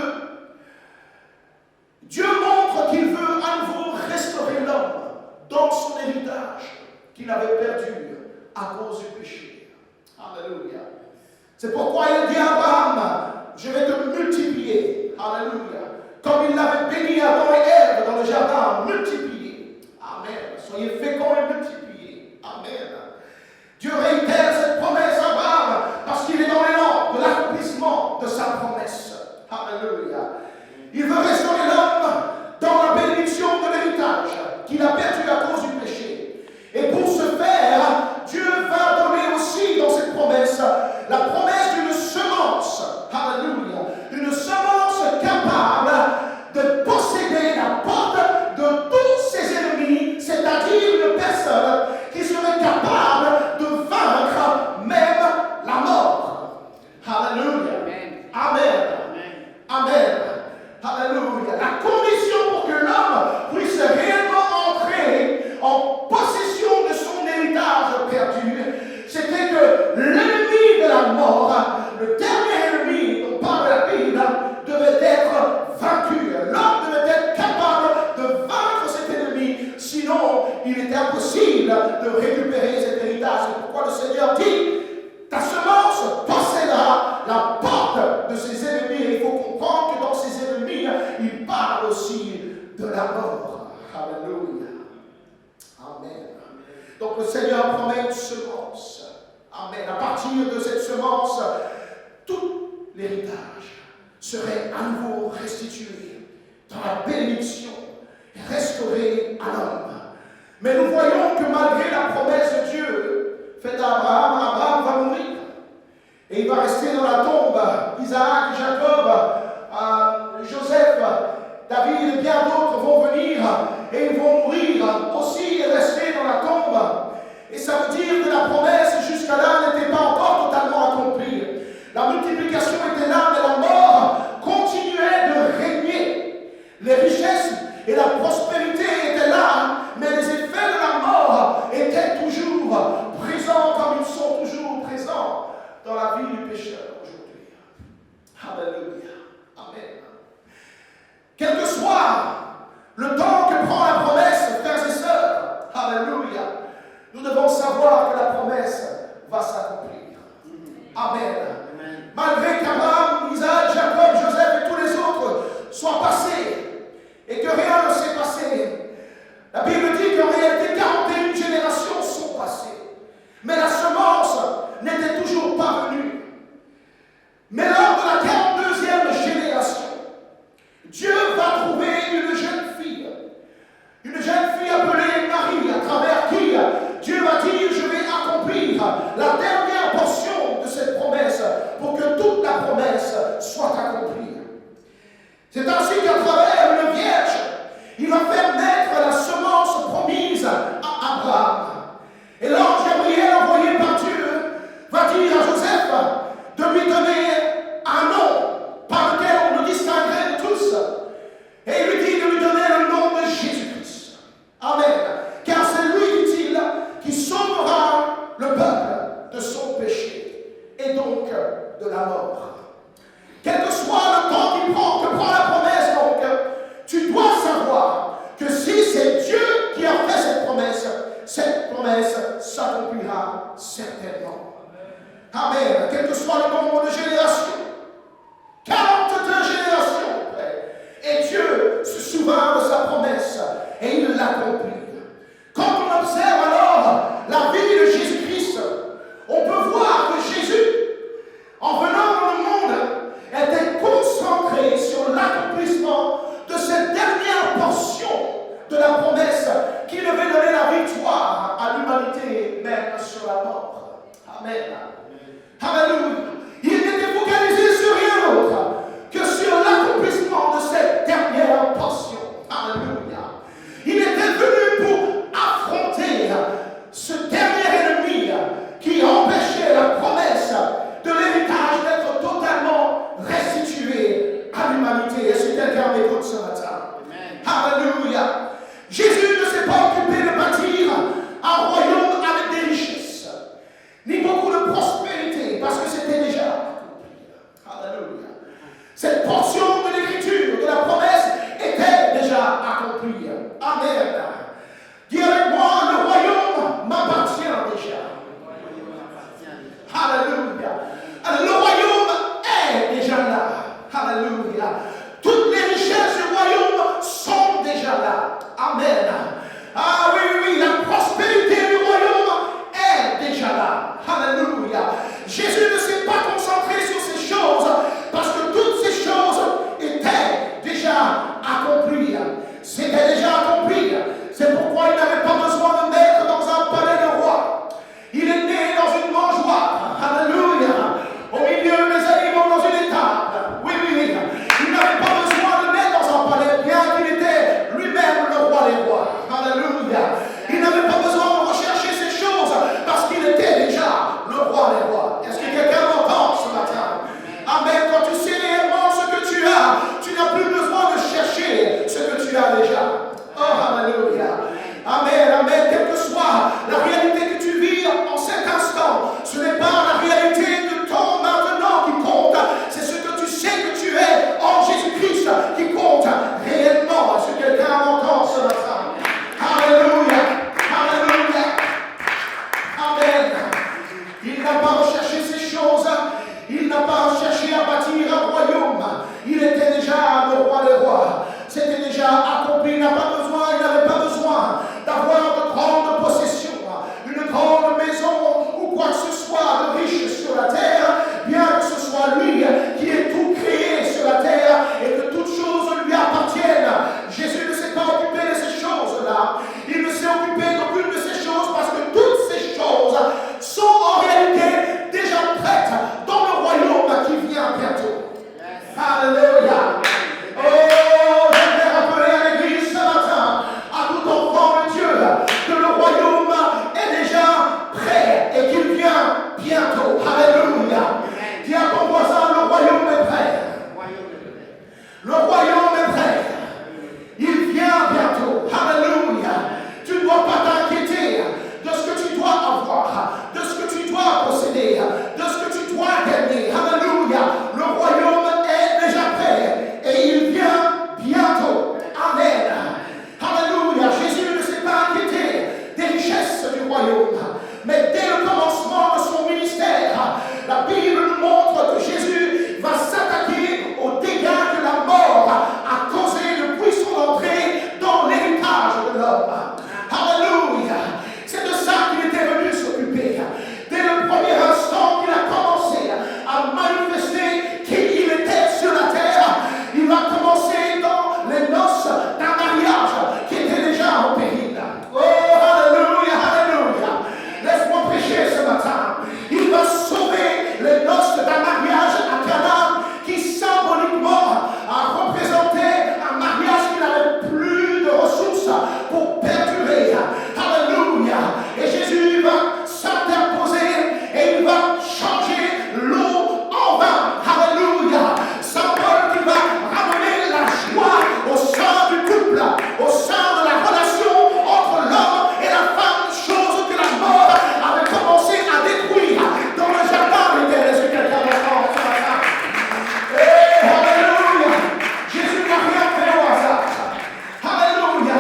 Dieu montre qu'il veut à nouveau restaurer l'homme dans son héritage qu'il avait perdu à cause du péché. Alléluia. C'est pourquoi il dit à Abraham, je vais te multiplier. Alléluia. Comme il l'avait béni Adam et Ève dans le jardin, multiplier. Amen. Soyez féconds et multipliés. Amen. Dieu réitère cette promesse à Abraham parce qu'il est dans l'élan de l'accomplissement de sa promesse. Alléluia. Il veut restaurer l'homme dans la bénédiction de l'héritage qu'il a perdu à cause du péché. Et pour ce faire, Dieu va donner aussi dans cette promesse la promesse d'une semence. Alléluia. Une semence capable de posséder la porte de tous ses ennemis, c'est-à-dire une personne qui serait capable de vaincre même la mort. Alléluia. Amen. Amen. Alléluia. La condition pour que l'homme puisse réellement entrer en possession de son héritage perdu, c'était que l'ennemi de la mort, le dernier ennemi dont parle la Bible, devait être vaincu. L'homme devait être capable de vaincre cet ennemi, sinon il était impossible de récupérer cet héritage. C'est pourquoi le Seigneur dit, ta semence possédera la porte de ses ennemis. Et il faut comprendre que dans ses ennemis, il parle aussi de la mort. Alléluia. Amen. Donc le Seigneur promet une semence. Amen. À partir de cette semence, tout l'héritage serait à nouveau restitué dans la bénédiction et restauré à l'homme. Mais nous voyons que malgré la promesse de Dieu faite à Abraham, Abraham va mourir. Et il va rester dans la tombe. Isaac, Jacob, Joseph, David et bien d'autres vont venir et ils vont mourir aussi et rester dans la tombe. Et ça veut dire que la promesse jusqu'à là n'était pas encore totalement accomplie. La multiplication était là, mais la mort continuait de régner. Les richesses et la prospérité étaient là, mais les effets de la mort étaient toujours présents comme ils sont toujours présents dans la vie du pécheur aujourd'hui. Alléluia. Amen. Quel que soit le temps que prend la promesse, frères et sœurs, alléluia, nous devons savoir que la promesse va s'accomplir. Amen. Malgré qu'Abraham, Isaac, Jacob, Joseph et tous les autres soient passés et que rien ne s'est passé, la Bible dit qu'en réalité 41 générations sont passées. Mais la semence n'était toujours pas venue. Mais lors de la 42e génération, Dieu va trouver une jeune fille appelée Marie, à travers qui Dieu va dire, je vais accomplir la dernière portion de cette promesse pour que toute la promesse soit accomplie. C'est ainsi qu'à travers une vierge, il va faire naître la semence promise à Abraham. Et l'ange Gabriel, envoyé par Dieu, va dire à Joseph de lui donner un nom par lequel on le distinguerait de tous. Et il lui dit de lui donner le nom de Jésus-Christ. Amen. Car c'est lui, dit-il, qui sauvera le peuple de son péché et donc de la mort. Quel que soit le temps qu'il prend, que prend la promesse, donc, tu dois savoir que si c'est Dieu qui a fait cette promesse s'accomplira certainement. Amen. Quel que soit le nombre de générations, 42 générations après, et Dieu se souvient de sa promesse et il l'accomplit. Quand on observe alors la vie de Jésus-Christ, on peut voir que Jésus, en venant dans le monde, était concentré sur l'accomplissement de cette dernière portion de la promesse qui devait donner la victoire à l'humanité, même sur la mort. Amen. Alléluia. Il n'était focalisé sur rien d'autre que sur l'accomplissement de cette dernière portion. Alléluia. Il était venu pour affronter ce dernier ennemi qui empêchait la promesse de l'héritage d'être totalement restituée à l'humanité. Est-ce que quelqu'un m'écoute ce matin? Alléluia. Jésus ne s'est pas occupé de bâtir un royaume avec des richesses. n'a pas recherché ces choses. Il n'a pas cherché à bâtir un royaume. Il était déjà le roi des rois. C'était déjà accompli. Il n'avait pas besoin d'avoir de grandes possessions, une grande maison ou quoi que ce soit de riche sur la terre, bien que ce soit lui qui ait tout créé sur la terre et que toutes choses lui appartiennent. Jésus ne s'est pas occupé de ces choses-là. Il ne s'est occupé d'aucune de ces choses parce que toutes ces choses sont en réalité déjà prêtes dans le royaume qui vient bientôt. Alléluia. Oh, j'aimerais rappeler à l'église ce matin, à tout enfant de Dieu, que le royaume est déjà prêt et qu'il vient bientôt. Alléluia. Dis à ton voisin, le royaume est prêt. Le royaume est prêt. Il vient bientôt. Alléluia. Tu ne dois pas t'inquiéter de ce que tu dois avoir, de ce que tu dois posséder, de ce que tu dois gagner. Alléluia. Le royaume est déjà prêt et il vient bientôt. Amen. Alléluia. Jésus ne s'est pas inquiété des richesses du royaume, mais dès le commencement de son ministère, la Bible nous montre que Jésus va s'attaquer aux dégâts que la mort a causés depuis son entrée dans l'héritage de l'homme. Alléluia. C'est de ça qu'il était venu s'occuper. Dès le premier instant qu'il a commencé à manifester qui il était sur la terre, il va commencer dans les noces d'un mariage qui était déjà en péril. Oh, alléluia, alléluia. Laisse-moi prêcher ce matin. Il va sauver les noces d'un mariage à Cana qui symboliquement a représenté un mariage qui n'avait plus de ressources pour perdurer. Alléluia. Et Jésus va s'interposer et il va changer l'eau en vin. Alléluia. Symbole qui va ramener la joie au sein du couple, au sein de la relation entre l'homme et la femme, chose que la mort avait commencé à détruire dans le jardin d'Éden. Est-ce que quelqu'un m'entend ce matin? Alléluia. Jésus n'a rien fait au hasard. Alléluia.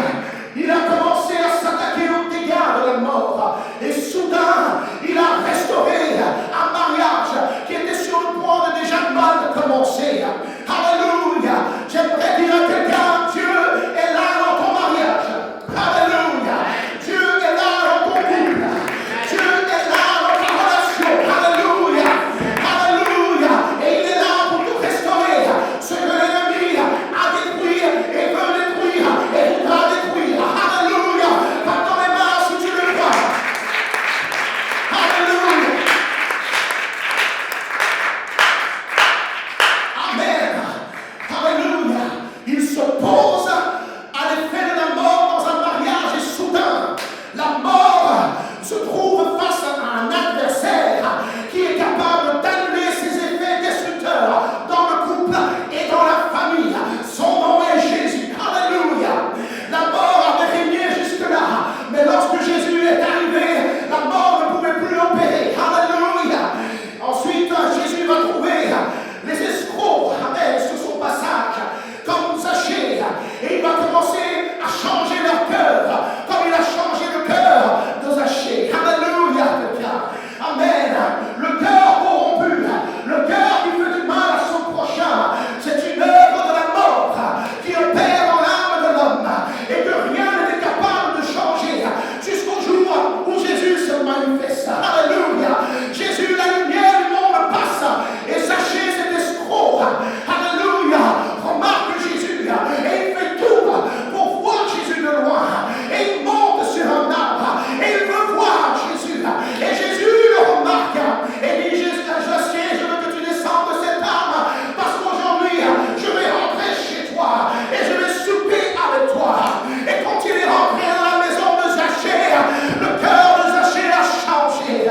Il a commencé à s'attaquer aux dégâts de la mort. Et soudain, il a restauré un mariage qui était sur le point de déjà mal commencer. Alléluia. J'aimerais dire à quelqu'un, Dieu est là dans ton mariage. Alléluia. Dieu est là dans ton couple. Dieu est là dans ta relation. Alléluia. Alléluia. Et il est là pour tout restaurer. Ce que l'ennemi a détruit et veut détruire et voudra détruire. Alléluia. Pas dans les mains si tu le vois. Alléluia. Amen. Alléluia. Il s'oppose à l'effet de la mort dans un mariage et soudain, la mort se trouve face à un adversaire qui est capable d'annuler ses effets destructeurs dans le couple et dans la famille. Son nom est Jésus. Alléluia. La mort avait régné jusque-là, mais lorsque Jésus est arrivé, la mort ne pouvait plus opérer. Alléluia. Ensuite, Jésus va trouver les escrocs, amen, sur son passage, comme Zachée, et il va commencer à changer leur cœur, comme il a changé le cœur de Zachée. Alléluia. Amen. Le cœur corrompu, le cœur qui fait du mal à son prochain, c'est une œuvre de la mort qui opère dans l'âme de l'homme et que rien n'était capable de changer jusqu'au jour où Jésus se manifeste. Alléluia. Jésus, la lumière du monde passe et Zachée, cet escroc. Alléluia. Remarque Jésus et il fait tout pour voir Jésus de loin. Et il monte sur un arbre et il veut voir Jésus. Et Jésus le remarque et dit, Zachée, je veux que tu descendes de cet arbre parce qu'aujourd'hui je vais rentrer chez toi et je vais souper avec toi. Et quand il est rentré dans la maison de Zachée, le cœur de Zachée a changé.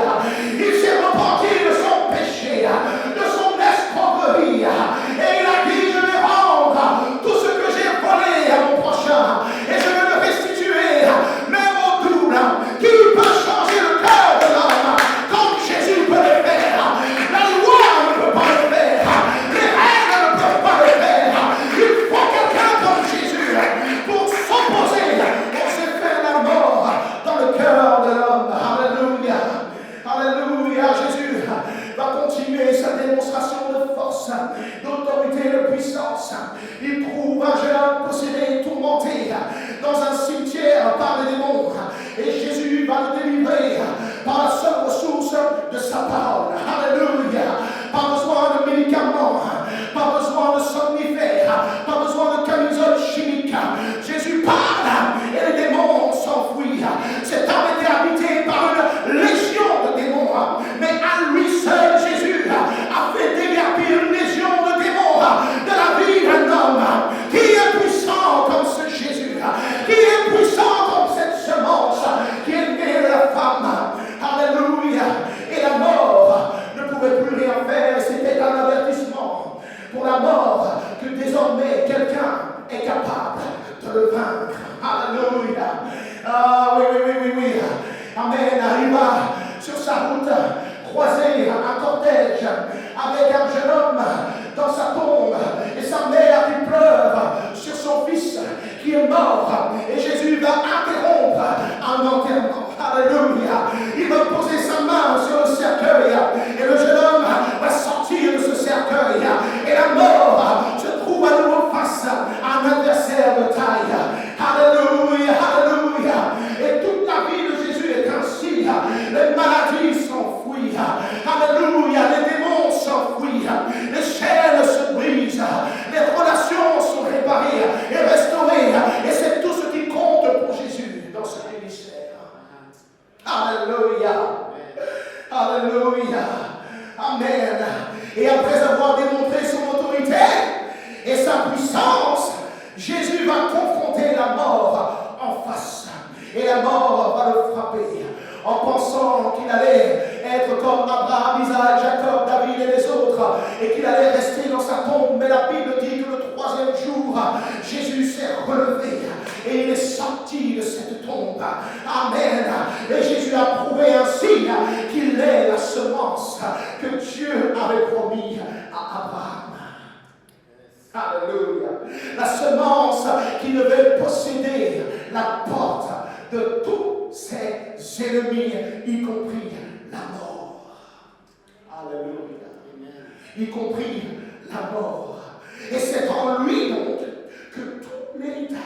Il s'est repenti de son péché, de son escroquerie. Et il a dit, je vais rendre tout ce que j'ai volé à mon prochain. Et je vais le restituer, même au double. Qui peut changer le cœur de l'homme comme Jésus peut le faire? La loi ne peut pas le faire. Les règles ne peuvent pas le faire. Il faut quelqu'un comme Jésus pour s'opposer aux effets de la mort dans le cœur de l'homme. Alléluia. Alléluia. Jésus force, d'autorité et de puissance. Il trouve un jeune homme possédé, tourmenté, dans un cimetière par les démons. Et Jésus va le délivrer par la seule ressource de sa parole. Alléluia. Pas besoin de médicaments, pas besoin de somnifères, pas besoin de camisole chimique. Jésus parle et les démons s'enfuient. Cet homme était habité par une légion de démons, mais à lui seul Jésus a fait déguerpir une légion de démons de la vie d'un homme. Qui est puissant comme ce Jésus? Qui est puissant comme cette semence qui est née de la femme? Alléluia. Et la mort ne pouvait plus rien faire. C'était un avertissement pour la mort que désormais quelqu'un est capable de le vaincre. Alléluia. Ah oui. Amen. Arriva sur sa route, croisé un cortège avec un jeune homme dans sa tombe et sa mère qui pleure sur son fils qui est mort. Et Jésus va interrompre un enterrement. Alléluia. Il va poser sa main sur le cercueil et le jeune homme va sortir de ce cercueil. Et la mort se trouve à nouveau face à un adversaire de taille. Alléluia. Et toute la vie de Jésus est ainsi. Les maladies s'enfuient. Alléluia. Les démons s'enfuient. Les chaînes se brisent. Les relations sont réparées et restaurées. Et c'est tout ce qui compte pour Jésus dans ce ministère. Alléluia. Amen. Et après avoir démontré son autorité et sa puissance, Jésus va confronter la mort en face. Et la mort va le frapper en pensant qu'il allait être comme Abraham, Isaac, Jacob, David et les autres, et qu'il allait rester dans sa tombe. Mais la Bible dit que le troisième jour, Jésus s'est relevé et il est sorti de cette tombe. Amen. Et Jésus a prouvé ainsi qu'il est la semence que Dieu avait promis à Abraham. Alléluia. La semence qui devait posséder la porte de tous ses ennemis, y compris la mort. Alléluia. Y compris la mort. Et c'est en lui donc que tout l'héritage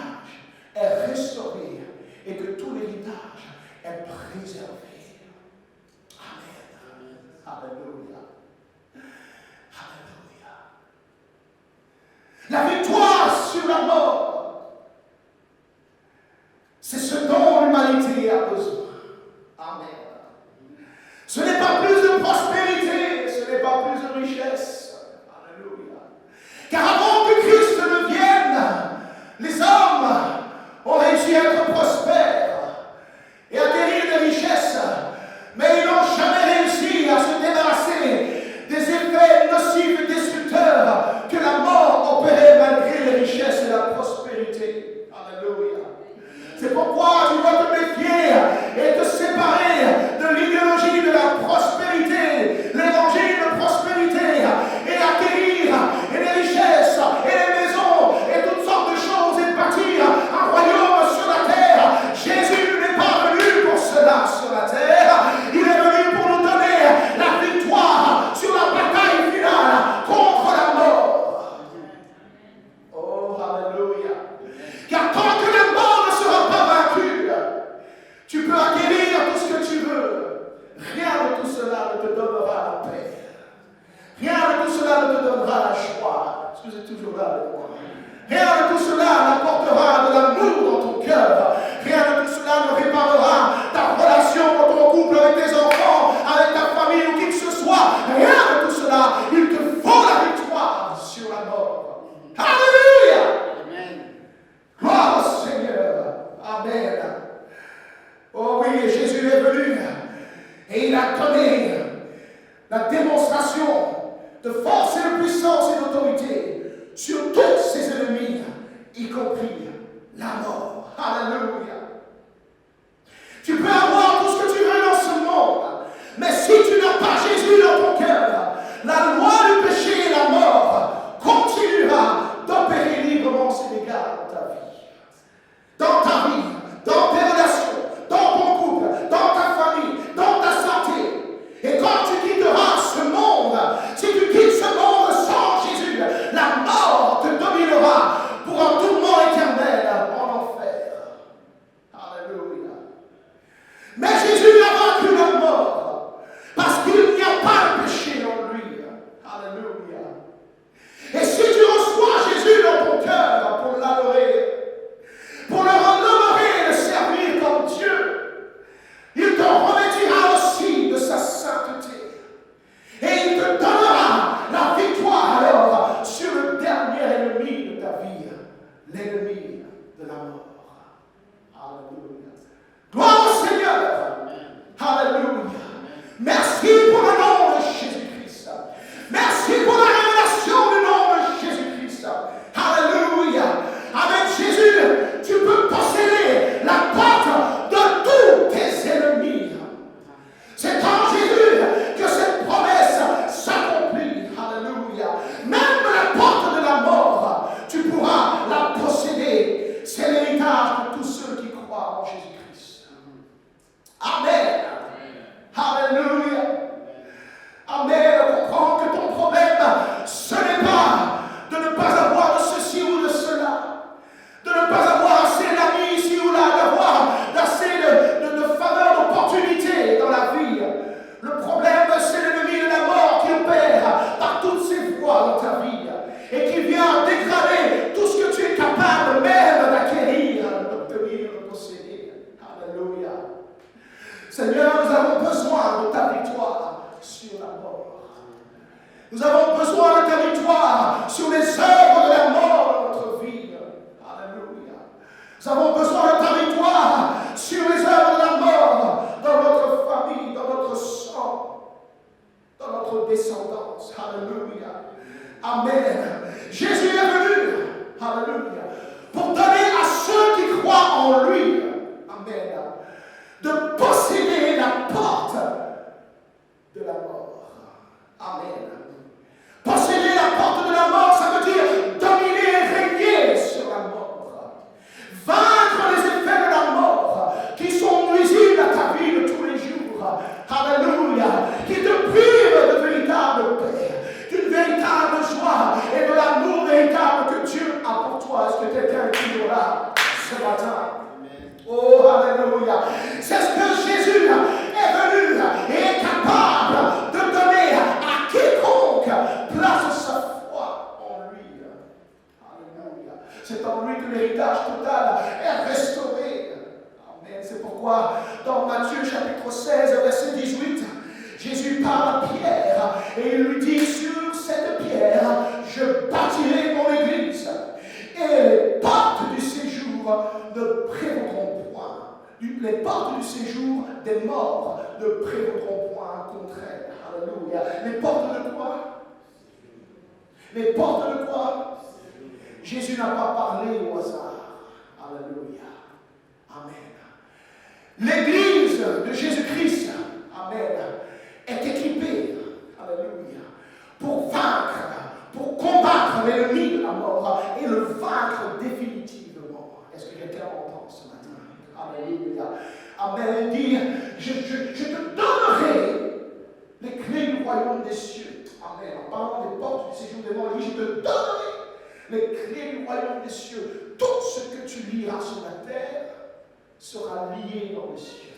est restauré et que tout l'héritage est préservé. Amen. Alléluia. La victoire sur la mort, c'est ce dont l'humanité a besoin. Amen. Ce n'est pas plus de prospérité, ce n'est pas plus de richesse. Alléluia. Car avant que Christ ne vienne, les hommes ont réussi à être prospères et à acquérir des richesses, mais ils n'ont jamais réussi à se débarrasser des effets nocifs et destructeurs que la mort opérait malgré les richesses et la prospérité. Alléluia. C'est pourquoi tu dois te méfier et te séparer de l'idéologie de la prospérité, l'évangile de prospérité, et acquérir des richesses et des maisons et toutes sortes de choses et bâtir un royaume sur la terre. Jésus n'est pas venu pour cela sur la terre. Il est venu pour nous donner la victoire sur la bataille finale contre la mort. Oh, alléluia. Car tant que la mort ne sera pas vaincue, tu peux acquérir tout ce que tu veux. Rien de tout cela ne te donnera la paix. Rien de tout cela ne te donnera la joie. Est-ce que vous êtes toujours là avec moi? Rien de tout cela n'apportera de l'amour dans ton cœur. Rien de tout cela ne réparera ta relation dans ton couple, avec tes enfants, avec ta famille ou qui que ce soit. Rien de tout cela. Il te faut la victoire sur la mort. Alléluia. Amen. Gloire au Seigneur. Amen. Oh oui, Jésus est venu et il a donné la démonstration de force et de puissance et d'autorité sur tous ses ennemis, y compris la mort. Alléluia. Tu peux avoir tout ce que tu veux dans ce monde, mais si tu n'as pas Jésus dans ton cœur, la loi du péché et la mort continuera d'opérer librement ses dégâts dans ta vie. Dans ta vie, dans tes relations, dans ton couple, dans ta famille, dans ta santé. Et quand tu quitteras ce monde, si tu quittes ce monde sans Nous avons besoin de ta victoire sur les œuvres de la mort dans notre vie. Alléluia. Nous avons besoin de ta victoire sur les œuvres de la mort dans notre famille, dans notre sang, dans notre descendance. Alléluia. Amen. Jésus est venu. Alléluia. Pour donner à ceux qui croient en lui. Amen. De posséder la porte de la mort. Amen. Posséder la porte de la mort, ça veut dire dominer et régner sur la mort. Vaincre les effets de la mort qui sont nuisibles à ta vie de tous les jours. Alléluia. Qui te privent de véritable paix, d'une véritable joie et de l'amour véritable que Dieu a pour toi. Est-ce que quelqu'un est toujours là ce matin? Oh, alléluia. C'est ce que Jésus est venu et est capable de donner à quiconque place sa foi en lui. Alléluia. C'est en lui que l'héritage total est restauré. Amen. C'est pourquoi dans Matthieu chapitre 16, verset 18, Jésus parle à Pierre et il lui dit: sur cette pierre, je bâtirai mon église et les portes du séjour ne prévaudront point. Les portes du séjour des morts ne prévaudront point contre elle. Alléluia. Les portes de quoi? Les portes de quoi? Jésus n'a pas parlé au hasard. Alléluia. Amen. L'église de Jésus-Christ, amen, est équipée, alléluia, pour vaincre, pour combattre l'ennemi de la mort et le vaincre définitivement. Est-ce que quelqu'un entend ce matin? Alléluia. Amen. Il dit: je te donnerai les clés du royaume des cieux. Amen. En parlant des portes du séjour des morts, il dit: je te donnerai les clés du royaume des cieux. Tout ce que tu liras sur la terre sera lié dans les cieux.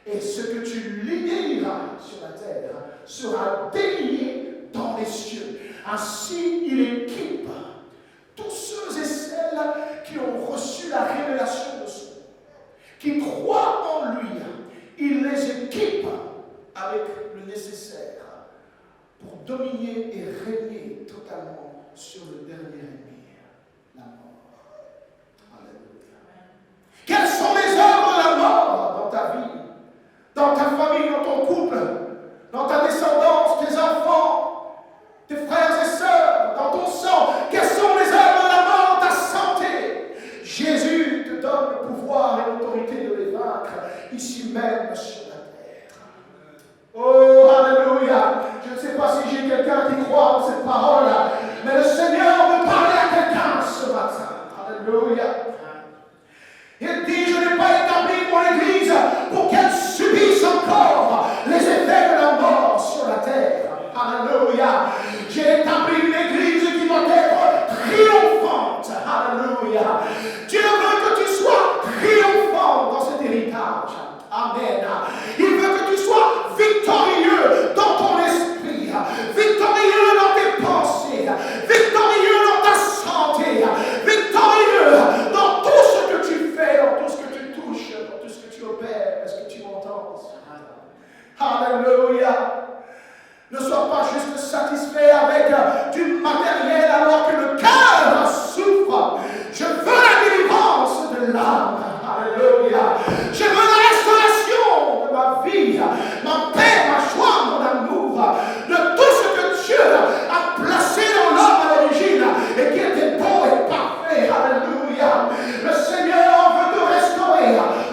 Et ce que tu délieras sur la terre sera délié dans les cieux. Ainsi, il équipe tous ceux et celles qui ont reçu la révélation de son nom, qui croient en lui. Il les équipe avec le nécessaire pour dominer et régner totalement sur le dernier ennemi, la mort. Alléluia. Quelles sont les œuvres de la mort dans ta vie, dans ta famille, dans ton couple, dans ta descendance, tes enfants, tes frères et sœurs, dans ton sang? Quelles sont les œuvres de la mort dans ta santé? Jésus te donne le pouvoir et l'autorité de les vaincre ici même sur la terre. Oh, alléluia. Je ne sais pas si j'ai quelqu'un qui croit en cette parole, mais le Seigneur veut parler à quelqu'un ce matin. Alléluia. Il dit: je n'ai pas établi mon Église pour qu'elle subisse encore les effets de la mort sur la terre. Alléluia. J'ai établi une Église qui doit être triomphante. Alléluia. Dieu veut que tu sois triomphant dans cet héritage. Amen. Il veut que tu sois victorieux dans ton esprit, victorieux dans tes pensées, victorieux dans ta santé, victorieux dans tout ce que tu fais, dans tout ce que tu touches, dans tout ce que tu opères. Est-ce que tu m'entends? Alléluia. Ne sois pas juste satisfait avec du matériel alors que le cœur souffre. Je veux la délivrance de l'âme. Alléluia. Je veux la restauration de ma vie, ma paix, ma joie, mon amour, de tout ce que Dieu a placé dans l'homme à l'origine et qui était beau et parfait. Alléluia. Le Seigneur veut te restaurer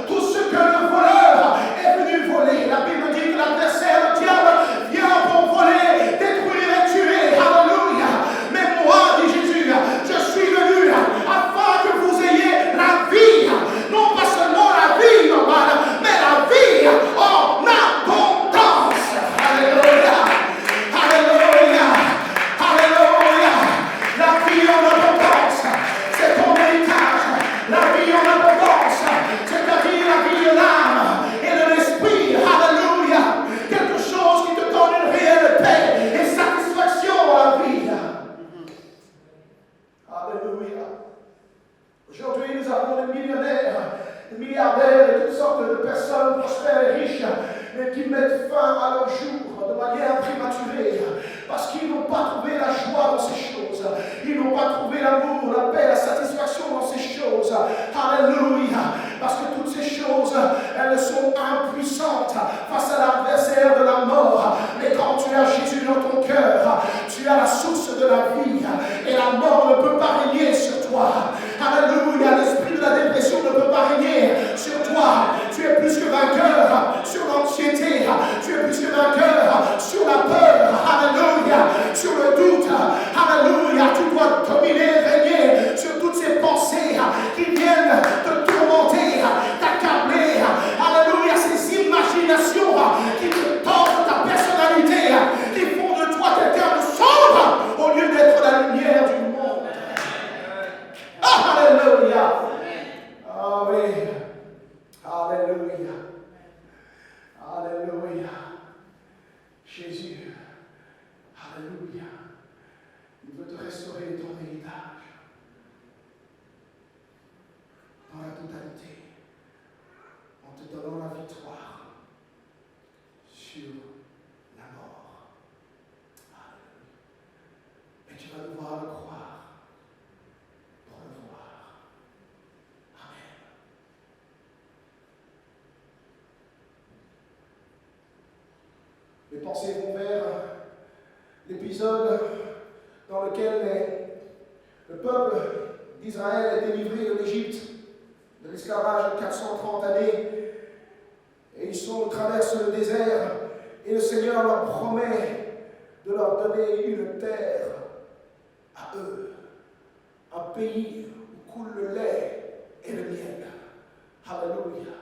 tout ce que le voleur est venu voler. La Bible dit que l'adversaire, le diable, vient pour voler, détruire et tuer. Alléluia. Mais moi, dit Jésus, je suis venu afin que vous ayez la vie. Non pas seulement la vie normale, mais la vie en abondance. Alléluia. Alléluia. Alléluia. La vie en abondance, c'est ton héritage. La vie en abondance, c'est-à-dire la vie de l'âme et de l'esprit. Alléluia. Quelque chose qui te donne une réelle paix et satisfaction à la vie. Alléluia. Aujourd'hui, nous avons des millionnaires, des milliardaires et toutes sortes de personnes prospères et riches, mais qui mettent fin à leur jour de manière prématurée, parce qu'ils n'ont pas trouvé la joie dans ces choses. Ils n'ont pas trouvé l'amour, la paix, la satisfaction dans ces choses. Alléluia. Parce que toutes ces choses, elles sont impuissantes face à l'adversaire de la mort. Mais quand tu as Jésus dans ton cœur, tu as la source de la vie. Et la mort ne peut pas régner sur toi. Alléluia. L'esprit de la dépression ne peut pas régner sur toi. Tu es plus que vainqueur sur l'anxiété. Tu es plus que vainqueur sur la peur. Alléluia. Sur le doute. Alléluia. Tu dois dominer, régner sur toutes ces pensées qui viennent te tourmenter, t'accabler. Alléluia. Ces imaginations qui te tordent ta personnalité, qui font de toi quelqu'un de sombre au lieu d'être la lumière du monde. Alléluia. Ah oui. Alléluia. Alléluia. Jésus. Alléluia. Il veut te restaurer ton héritage dans la totalité, en te donnant la victoire sur la mort. Alléluia. Et tu vas devoir le croire pour le voir. Amen. Mes pensées vont vers l'épisode dans lequel le peuple d'Israël est délivré de l'Égypte, de l'esclavage de 430 années, et ils traversent le désert, et le Seigneur leur promet de leur donner une terre à eux, un pays où coule le lait et le miel. Alléluia.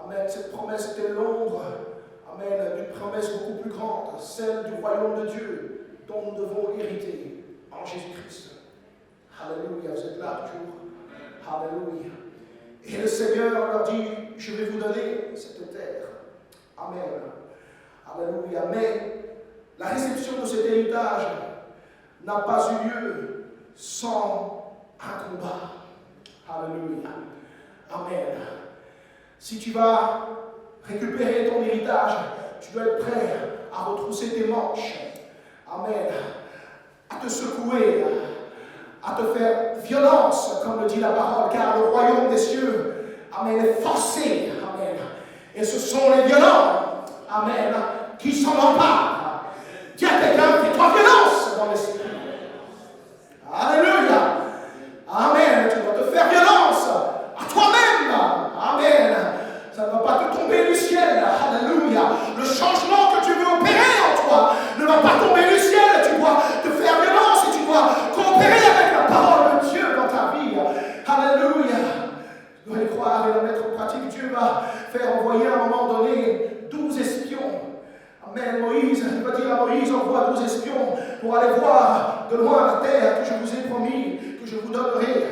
Amen. Cette promesse était l'ombre, amen, d'une promesse beaucoup plus grande, celle du royaume de Dieu, dont nous devons hériter en Jésus-Christ. Alléluia, vous êtes là toujours. Alléluia. Et le Seigneur leur dit, je vais vous donner cette terre. Amen. Alléluia. Mais la réception de cet héritage n'a pas eu lieu sans un combat. Alléluia. Amen. Si tu vas récupérer ton héritage, tu dois être prêt à retrousser tes manches. Amen. À te secouer, à te faire violence, comme le dit la parole, car le royaume des cieux, amen, est forcé. Amen. Et ce sont les violents, amen, qui s'en emparent. Dis à quelqu'un, fais-toi violence dans l'esprit. Alléluia. Amen. Tu dois te faire violence à toi-même. Amen. Ça ne va pas te tomber du ciel. Alléluia. Le changement que tu veux opérer en toi ne va pas tomber du ciel. Tu dois te faire violence et tu dois coopérer avec la parole de Dieu dans ta vie. Alléluia. Tu dois y croire et la mettre en pratique. Dieu va faire envoyer à un moment donné 12 espions. Amen. Moïse, il va dire à Moïse, envoie 12 espions pour aller voir de loin la terre que je vous ai promis, que je vous donnerai.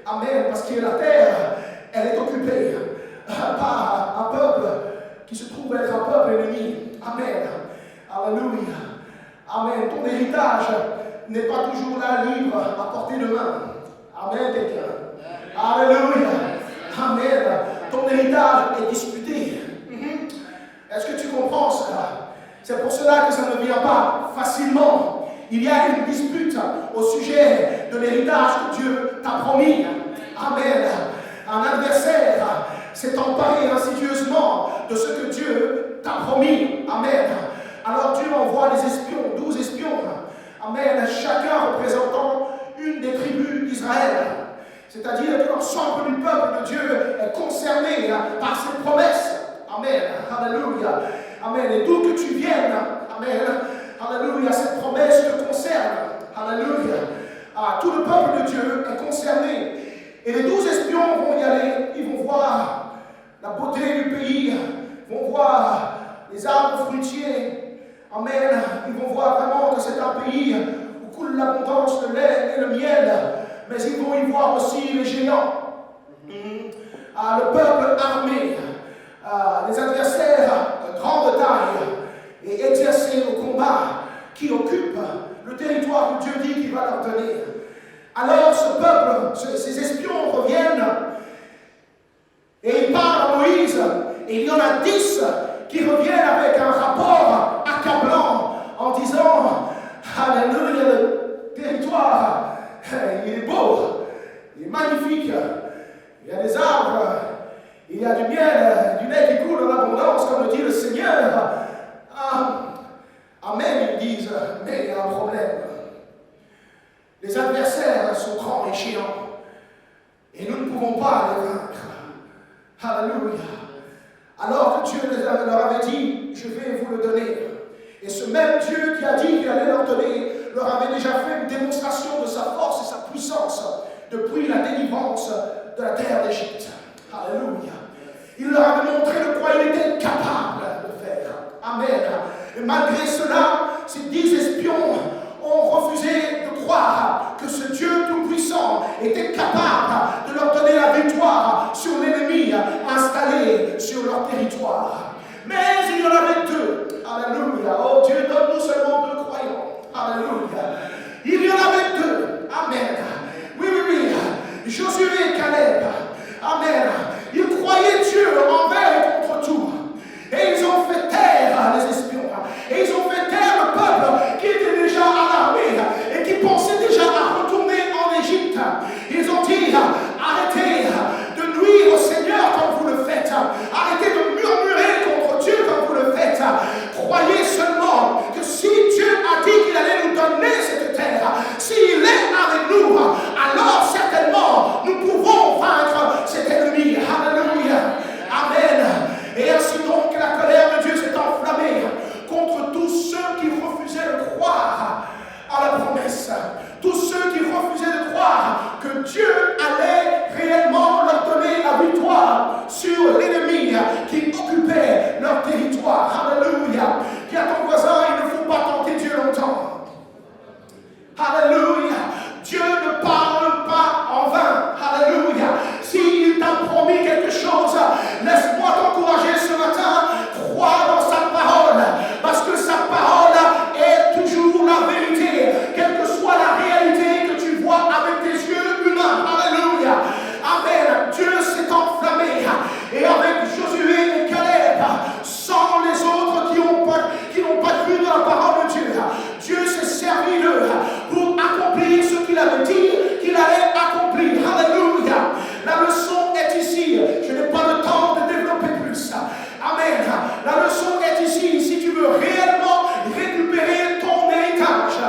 Amen. Parce que la terre, elle est occupée par un peuple qui se trouve être un peuple ennemi. Amen. Alléluia. Amen. Ton héritage n'est pas toujours là, libre, à portée de main. Amen, quelqu'un. Alléluia. Amen. Ton héritage est disputé. Est-ce que tu comprends cela? C'est pour cela que ça ne vient pas facilement. Il y a une dispute au sujet de l'héritage que Dieu t'a promis. Amen. Un adversaire s'est emparé insidieusement de ce que Dieu t'a promis. Amen. Alors Dieu envoie des espions, 12 espions. Amen. Chacun représentant une des tribus d'Israël. C'est-à-dire que l'ensemble du peuple de Dieu est concerné par ses promesses. Amen. Alléluia. Amen. Et d'où que tu viennes, amen. Alléluia. Cette promesse te concerne. Alléluia. Tout le peuple de Dieu est concerné. Et les 12 espions vont y aller. Ils vont voir la beauté du pays. Ils vont voir les arbres fruitiers. Amen. Ils vont voir vraiment que c'est un pays où coule l'abondance, le lait et le miel. Mais ils vont y voir aussi les géants. Le peuple armé. Les adversaires de grande taille et exercés au combat qui occupent le territoire que Dieu dit qu'il va leur donner. Alors ce peuple, ces espions reviennent et ils parlent à Moïse et il y en a 10 qui reviennent avec un rapport accablé. Alléluia. Alors que Dieu leur avait dit, je vais vous le donner. Et ce même Dieu qui a dit qu'il allait leur donner, leur avait déjà fait une démonstration de sa force et sa puissance depuis la délivrance de la terre d'Égypte. Alléluia. Il leur avait montré de quoi il était capable de faire. Amen. Et malgré cela, ces 10 espions ont refusé de croire que ce Dieu tout-puissant était capable de leur donner la victoire sur l'ennemi installé sur leur territoire. Mais il y en avait 2. Alléluia. Oh, Dieu donne-nous seulement 2 croyants. Alléluia. Il y en avait 2. Amen. Oui. Josué et Caleb. Amen. Ils croyaient Dieu envers et contre tout. Et ils ont fait taire les espions. Et ils ont fait taire le peuple qui était déjà alarmé et qui pensait déjà à retourner en Égypte. Ils ont dit, arrêtez de nuire au Seigneur comme vous le faites. Arrêtez de murmurer contre Dieu comme vous le faites. Croyez seulement que si Dieu a dit qu'il allait nous donner cette terre, s'il est avec nous, alors certainement nous pouvons vaincre cet ennemi. Alléluia. Amen. Et ainsi donc la colère de Dieu s'est enflammée contre tous ceux qui refusaient de croire à la promesse. Tous ceux qui refusaient de croire que Dieu allait réellement leur donner la victoire sur l'ennemi qui occupait leur territoire. Alléluia. Dis à ton voisin, il ne faut pas tenter Dieu longtemps. Alléluia. Dieu ne parle pas en vain. Alléluia. S'il t'a promis quelque chose, laisse-moi t'encourager ce matin. Crois dans sa parole, parce que sa parole est toujours la vérité, quelle que soit la réalité que tu vois avec tes yeux humains. Alléluia. Amen. Dieu s'est enflammé. Et avec Josué et Caleb, sans les autres qui n'ont pas cru dans la parole de Dieu, Dieu s'est servi d'eux pour accomplir ce qu'il avait dit qu'il allait accomplir. Alléluia. La leçon est ici. Je n'ai pas le temps de développer plus. Amen. La leçon est ici. Si tu veux réellement récupérer ton héritage,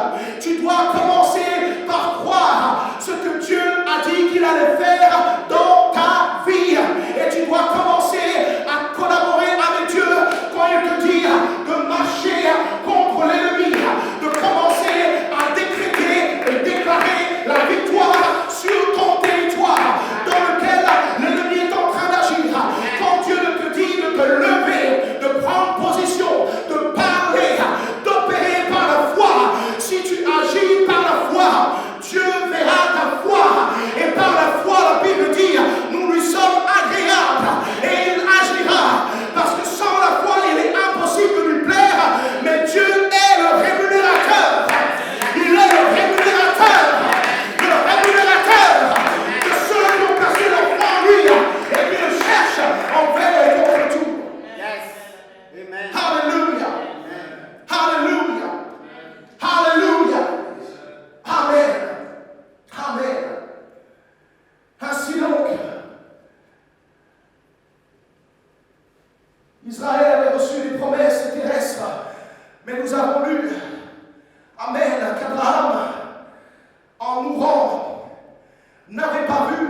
tu dois commencer par croire ce que Dieu a dit qu'il allait faire dans ta vie. Et tu dois commencer à collaborer avec Dieu quand il te dit de marcher contre l'ennemi, de commencer à décréter et déclarer la victoire sur ton territoire dans lequel l'ennemi est en train d'agir. Quand Dieu te dit de te lever, de prendre position, de parler, d'opérer par la foi, si tu agis par la foi, Dieu verra ta foi. Et par la foi, la Bible dit, nous lui sommes agréables et il agira. Parce que sans la foi, il est impossible de lui plaire. Mais Dieu est le rémunérateur. Il est le rémunérateur. Le rémunérateur de ceux qui ont placé leur foi en lui et qui le cherchent envers et contre tout. Yes. Amen. Hallelujah. Hallelujah. Hallelujah. Amen. Amen. Ainsi donc, Israël avait reçu les promesses terrestres, mais nous avons lu, amen, qu'Abraham, en mourant, n'avait pas vu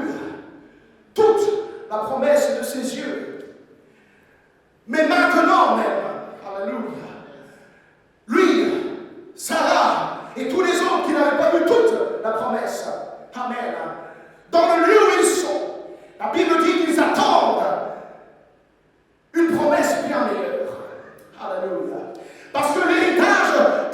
toute la promesse de ses yeux. Mais maintenant même, alléluia, lui, Sarah et tous les autres qui n'avaient pas vu toute la promesse, amen, dans le lieu où ils sont, la Bible dit qu'ils attendent une promesse bien meilleure. Alléluia. Parce que l'héritage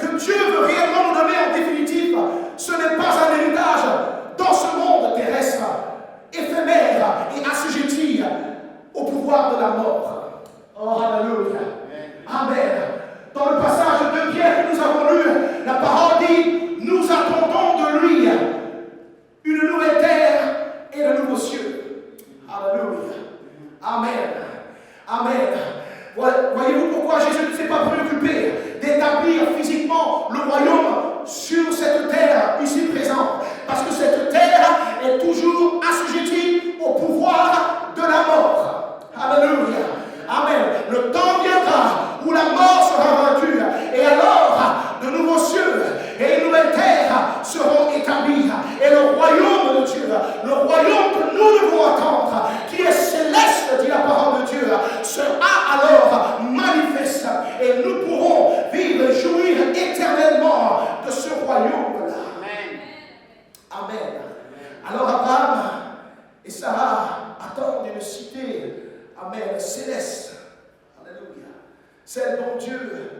Dieu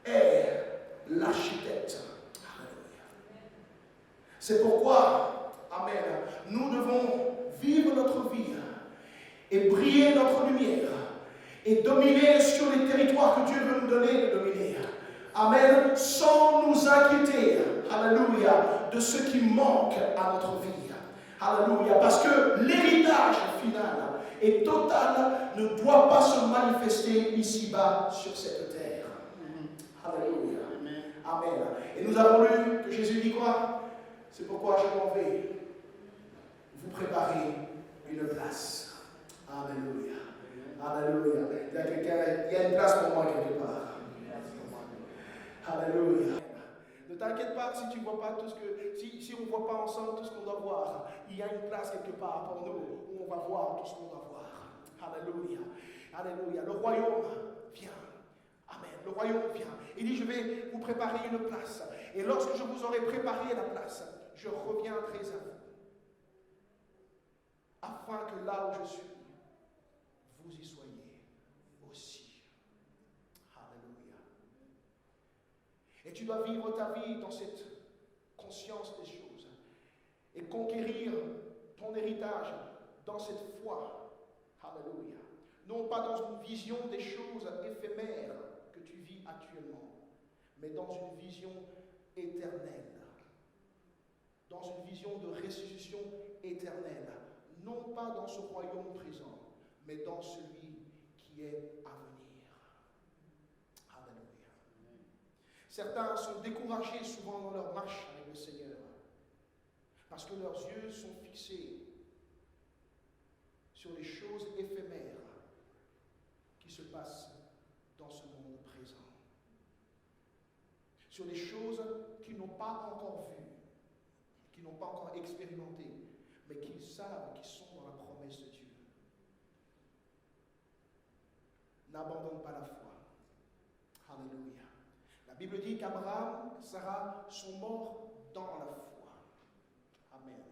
est l'architecte. Alléluia. C'est pourquoi, amen, nous devons vivre notre vie et briller notre lumière et dominer sur les territoires que Dieu veut nous donner de dominer. Amen, sans nous inquiéter, alléluia, de ce qui manque à notre vie. Alléluia, parce que l'héritage final et total ne doit pas se manifester ici-bas sur cette terre. Alléluia. Amen. Et nous avons lu que Jésus dit quoi? C'est pourquoi je m'en vais vous préparer une place. Alléluia. Alléluia. Il y a une place pour moi quelque part. Alléluia. Ne t'inquiète pas si tu ne vois pas tout ce que, si on ne voit pas ensemble tout ce qu'on doit voir. Il y a une place quelque part pour nous où on va voir tout ce qu'on doit voir. Alléluia. Alléluia. Le royaume vient. Amen. Le royaume vient. Il dit, je vais vous préparer une place. Et lorsque je vous aurai préparé la place, je reviendrai à vous. Afin que là où je suis, vous y soyez aussi. Alléluia. Et tu dois vivre ta vie dans cette conscience des choses et conquérir ton héritage dans cette foi. Alléluia. Non pas dans une vision des choses éphémères que tu vis actuellement, mais dans une vision éternelle. Dans une vision de restitution éternelle. Non pas dans ce royaume présent, mais dans celui qui est à venir. Alléluia. Certains sont découragés souvent dans leur marche avec le Seigneur, parce que leurs yeux sont fixés sur les choses éphémères qui se passent dans ce monde présent. Sur les choses qu'ils n'ont pas encore vues, qu'ils n'ont pas encore expérimentées, mais qu'ils savent qu'ils sont dans la promesse de Dieu. N'abandonne pas la foi. Alléluia. La Bible dit qu'Abraham, Sarah sont morts dans la foi. Amen.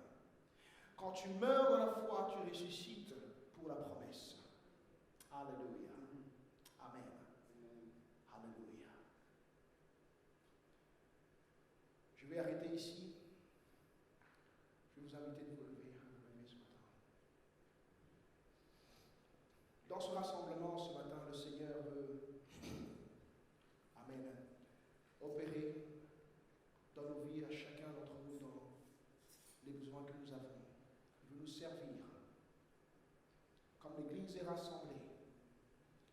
Quand tu meurs dans la foi, tu ressuscites pour la promesse. Alléluia. Amen. Alléluia. Je vais arrêter ici. Je vais vous inviter de vous lever ce matin. Dans ce rassemblement ce matin, le Seigneur veut, amen, opérer dans nos vies à chacun d'entre nous dans les besoins que nous avons. Il veut nous servir. Comme l'Église est rassemblée,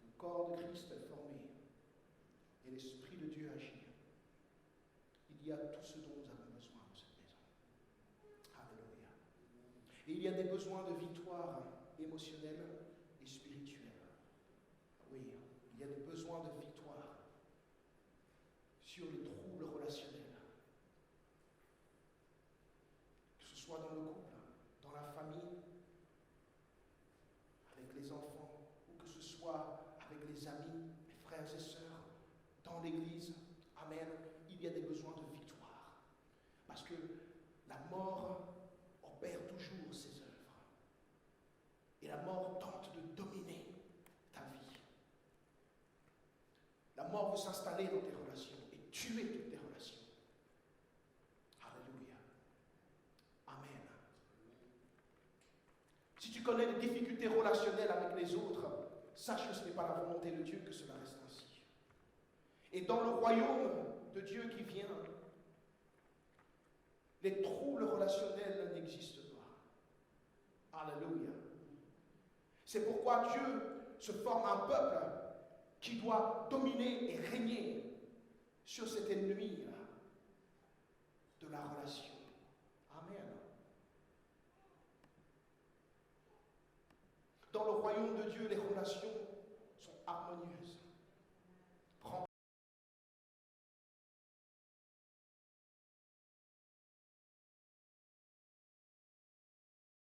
le corps de Christ est formé et l'Esprit de Dieu agit. Il y a tout ce dont nous avons besoin dans cette maison. Alléluia. Et il y a des besoins de victoire émotionnelle et spirituelle. Oui, il y a des besoins de victoire sur les troubles relationnels. Que ce soit dans le couple, dans la famille, avec les enfants, ou que ce soit avec les amis, les frères et sœurs, dans l'église. Amen. Il y a des besoins de victoire. Parce que la mort opère toujours ses œuvres. Et la mort tente de dominer ta vie. La mort veut s'installer dans tes relations et tuer toutes tes relations. Alléluia. Amen. Si tu connais des difficultés relationnelles avec les autres, sache que ce n'est pas la volonté de Dieu que cela reste ainsi. Et dans le royaume de Dieu qui vient, les troubles relationnels n'existent pas. Alléluia. C'est pourquoi Dieu se forme un peuple qui doit dominer et régner sur cet ennemi de la relation. Amen. Dans le royaume de Dieu, les relations